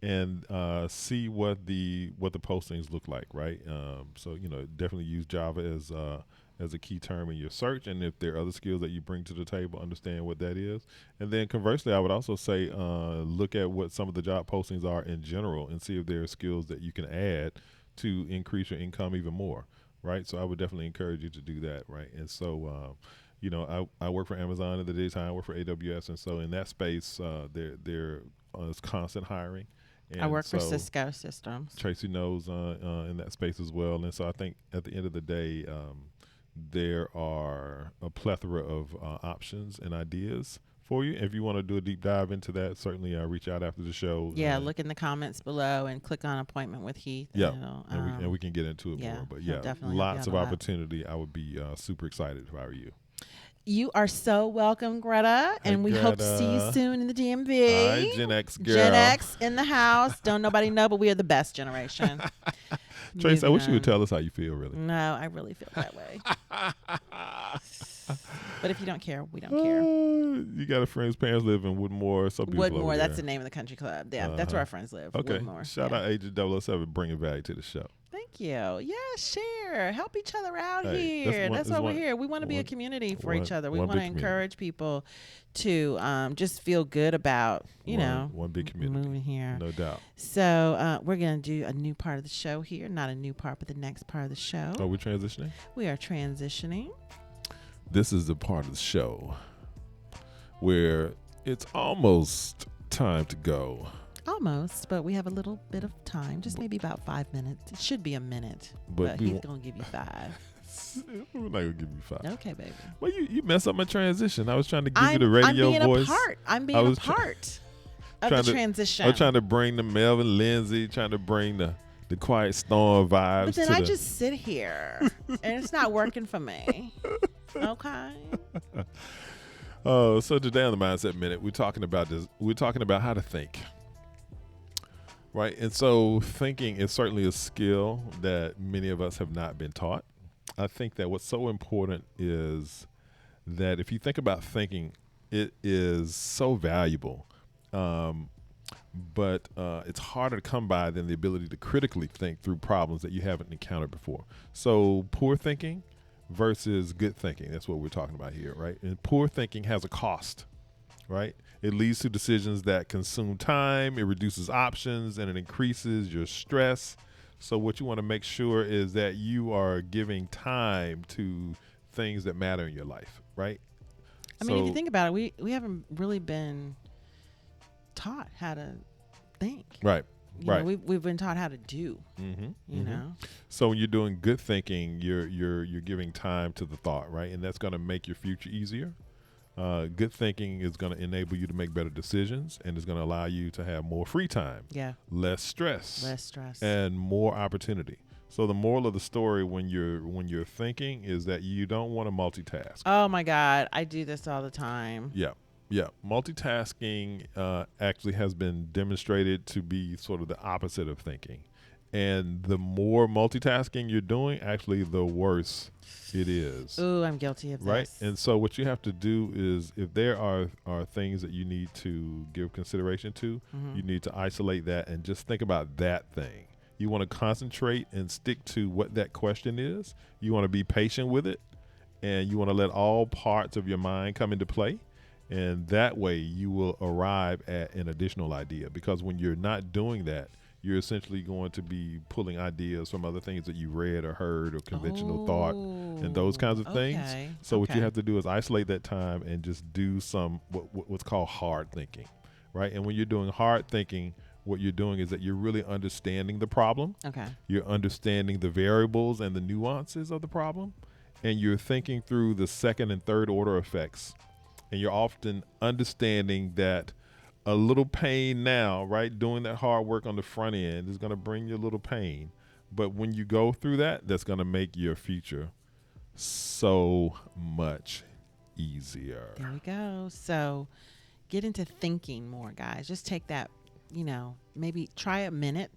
and see what the postings look like, right? So definitely use Java as a key term in your search, and if there are other skills that you bring to the table, understand what that is. And then conversely, I would also say look at what some of the job postings are in general and see if there are skills that you can add to increase your income even more, right? So I would definitely encourage you to do that, right? And so I work for Amazon in the daytime, I work for AWS, and so in that space there is constant hiring. And I work for so Cisco Systems. Tracy knows in that space as well. And so I think at the end of the day, there are a plethora of options and ideas for you. If you want to do a deep dive into that, certainly reach out after the show. Yeah, look in the comments below and click on appointment with Heath. Yeah, and and we can get into it yeah, more. But he'll yeah, definitely help you lots out of a lot. opportunity. I would be super excited if I were you. You are so welcome, Greta, and we hope to see you Greta. soon in the DMV. All right, Gen X girl. Gen X in the house. Don't nobody know, but we are the best generation. Trace, I Moving wish you would on. tell us how you feel, really. No, I really feel that way. But if you don't care, we don't care. You got a friend's parents live in Woodmore. So beautiful Woodmore, over that's there. the name of the country club. Yeah, that's where our friends live. Okay. Woodmore. Shout Yeah. out Agent 007 bringing value to the show. Thank you. Yeah, share. Help each other out Hey, here. That's why we're one- here. We want to be a one- community for one- each other. We one want to big community. encourage people to just feel good about, One big community. moving here. No doubt. So we're going to do a new part of the show here. Not a new part, but the next part of the show. Are we transitioning? We are transitioning. This is the part of the show where it's almost time to go. Almost, but we have a little bit of time. Just maybe about 5 minutes. It should be a minute, but we he's won't- going to give you 5. We're not gonna give you 5. Okay, baby. Well, you messed up my transition. I was trying to give you I'm the radio being voice. a part. I'm I being a was part of trying the to- transition. I was trying to bring the Melvin Lindsay, trying to bring the Quiet Storm vibes. But then to I the, just sit here, and it's not working for me. Okay. Oh, so today on the Mindset Minute, we're talking about this. We're talking about how to think, right? And so thinking is certainly a skill that many of us have not been taught. I think that what's so important is that if you think about thinking, it is so valuable, but it's harder to come by than the ability to critically think through problems that you haven't encountered before. So poor thinking versus good thinking. That's what we're talking about here, right? And poor thinking has a cost, right? It leads to decisions that consume time, it reduces options, and it increases your stress. So what you want to make sure is that you are giving time to things that matter in your life, right? I mean, if you think about it, we haven't really been taught how to think. Right. You Right. know, we've been taught how to do. You know. So when you're doing good thinking, you're giving time to the thought, right? And that's going to make your future easier. Good thinking is going to enable you to make better decisions, and it's going to allow you to have more free time, Yeah. less stress, Less stress. and more opportunity. So the moral of the story when you're thinking is that you don't want to multitask. Oh my God, I do this all the time. Yeah. Yeah. Multitasking actually has been demonstrated to be sort of the opposite of thinking. And the more multitasking you're doing, actually, the worse it is. Ooh, I'm guilty of Right. this. And so what you have to do is if there are things that you need to give consideration to, you need to isolate that and just think about that thing. You want to concentrate and stick to what that question is. You want to be patient with it, and you want to let all parts of your mind come into play. And that way you will arrive at an additional idea, because when you're not doing that, you're essentially going to be pulling ideas from other things that you read or heard or conventional thought and those kinds of things. Okay, So what you okay. have to do is isolate that time and just do some what's called hard thinking, right? And when you're doing hard thinking, what you're doing is that you're really understanding the problem. Okay. You're understanding the variables and the nuances of the problem, and you're thinking through the second and third order effects. And you're often understanding that a little pain now, right, doing that hard work on the front end is going to bring you a little pain. But when you go through that, that's going to make your future so much easier. There we go. So get into thinking more, guys. Just take that, maybe try a minute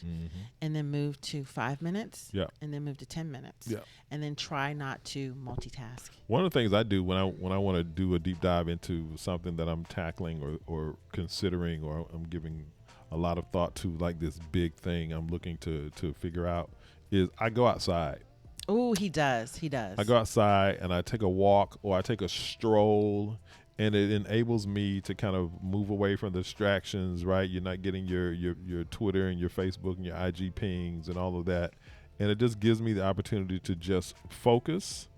and then move to 5 minutes. Yeah. And then move to 10 minutes. Yeah. And then try not to multitask. One of the things I do when I want to do a deep dive into something that I'm tackling or considering, or I'm giving a lot of thought to, like this big thing I'm looking to figure out, is I go outside. Oh, he does. He does. I go outside and I take a walk or I take a stroll, and it enables me to kind of move away from the distractions, right? You're not getting your Twitter and your Facebook and your IG pings and all of that. And it just gives me the opportunity to just focus.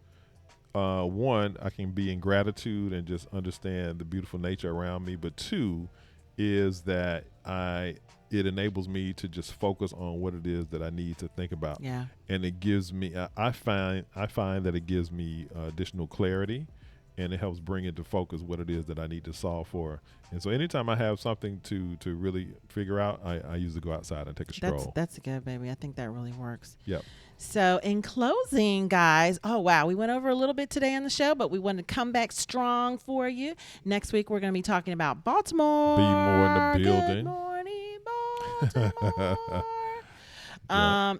One, I can be in gratitude and just understand the beautiful nature around me. But two is that it enables me to just focus on what it is that I need to think about. Yeah. And it gives me, I find that it gives me additional clarity, and it helps bring into focus what it is that I need to solve for. And so anytime I have something to really figure out, I usually go outside and take a stroll. That's good, baby. I think that really works. Yep. So in closing, guys, oh, wow, we went over a little bit today on the show, but we want to come back strong for you. Next week, we're going to be talking about Baltimore. Be more in the building. Good morning, Baltimore.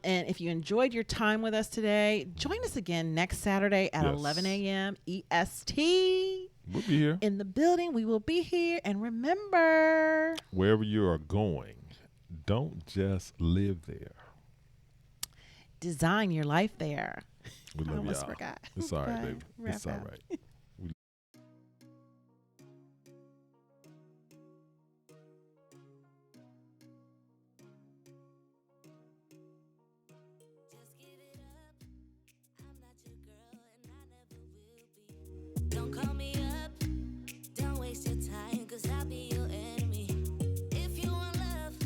And if you enjoyed your time with us today, join us again next Saturday at 11 a.m. EST. We'll be here. In the building, we will be here. And remember, wherever you are going, don't just live there. Design your life there. We I love almost y'all. forgot. It's all right, Bye. baby. It's Wrap all up. right. Just give it up. I'm not your girl and I never will be. Don't call me up. Don't waste your time, 'cause I'll be your enemy. If you want love,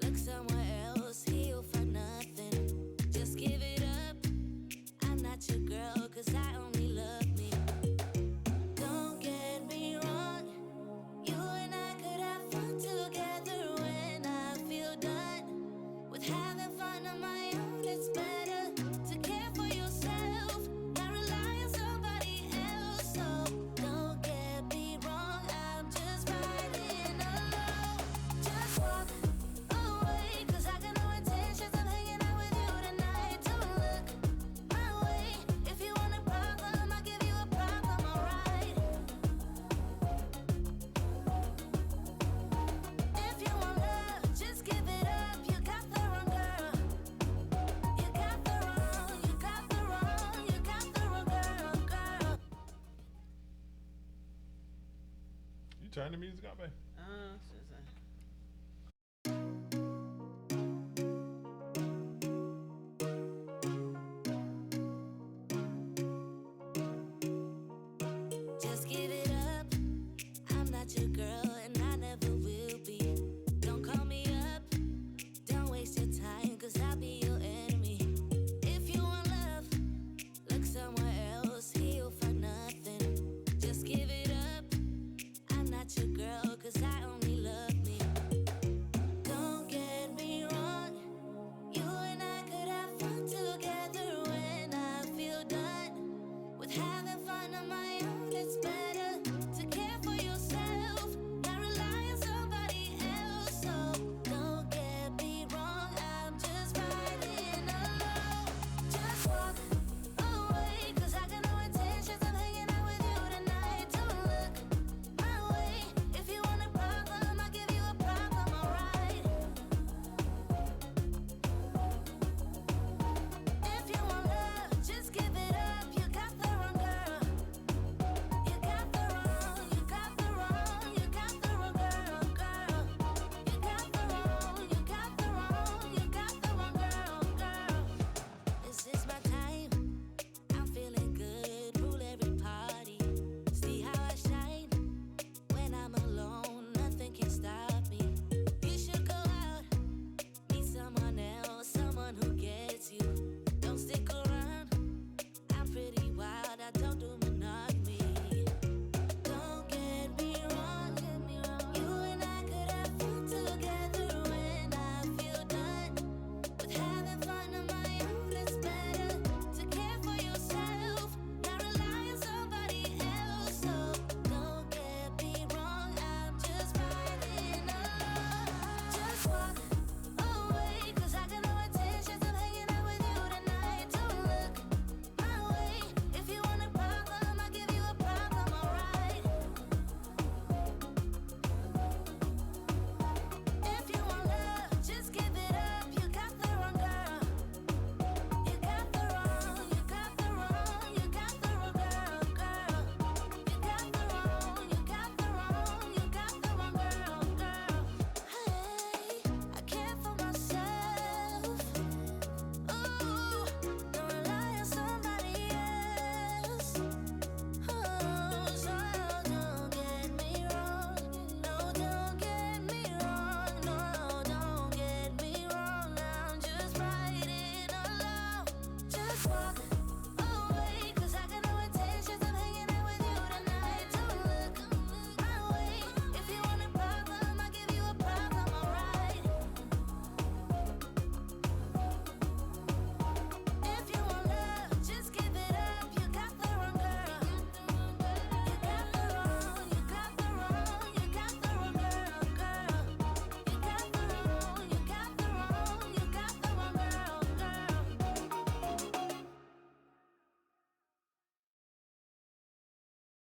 look somewhere else. Here you'll find nothing. Just give it up. I'm not your girl, 'cause I only love me. Don't get me wrong. You and I could have fun together when I feel done with having fun on my own. It's better to care for yourself, not rely on somebody else. So don't get me wrong, I'm just riding alone. Just walk away, 'cause I got no intentions of hanging out with you tonight. Don't look my way. If you want a problem, I'll give you a problem, alright? If you want love, just give it up. You got the wrong girl. You got the wrong, you got the wrong, you got the wrong girl. You turn the music up, babe? Susan.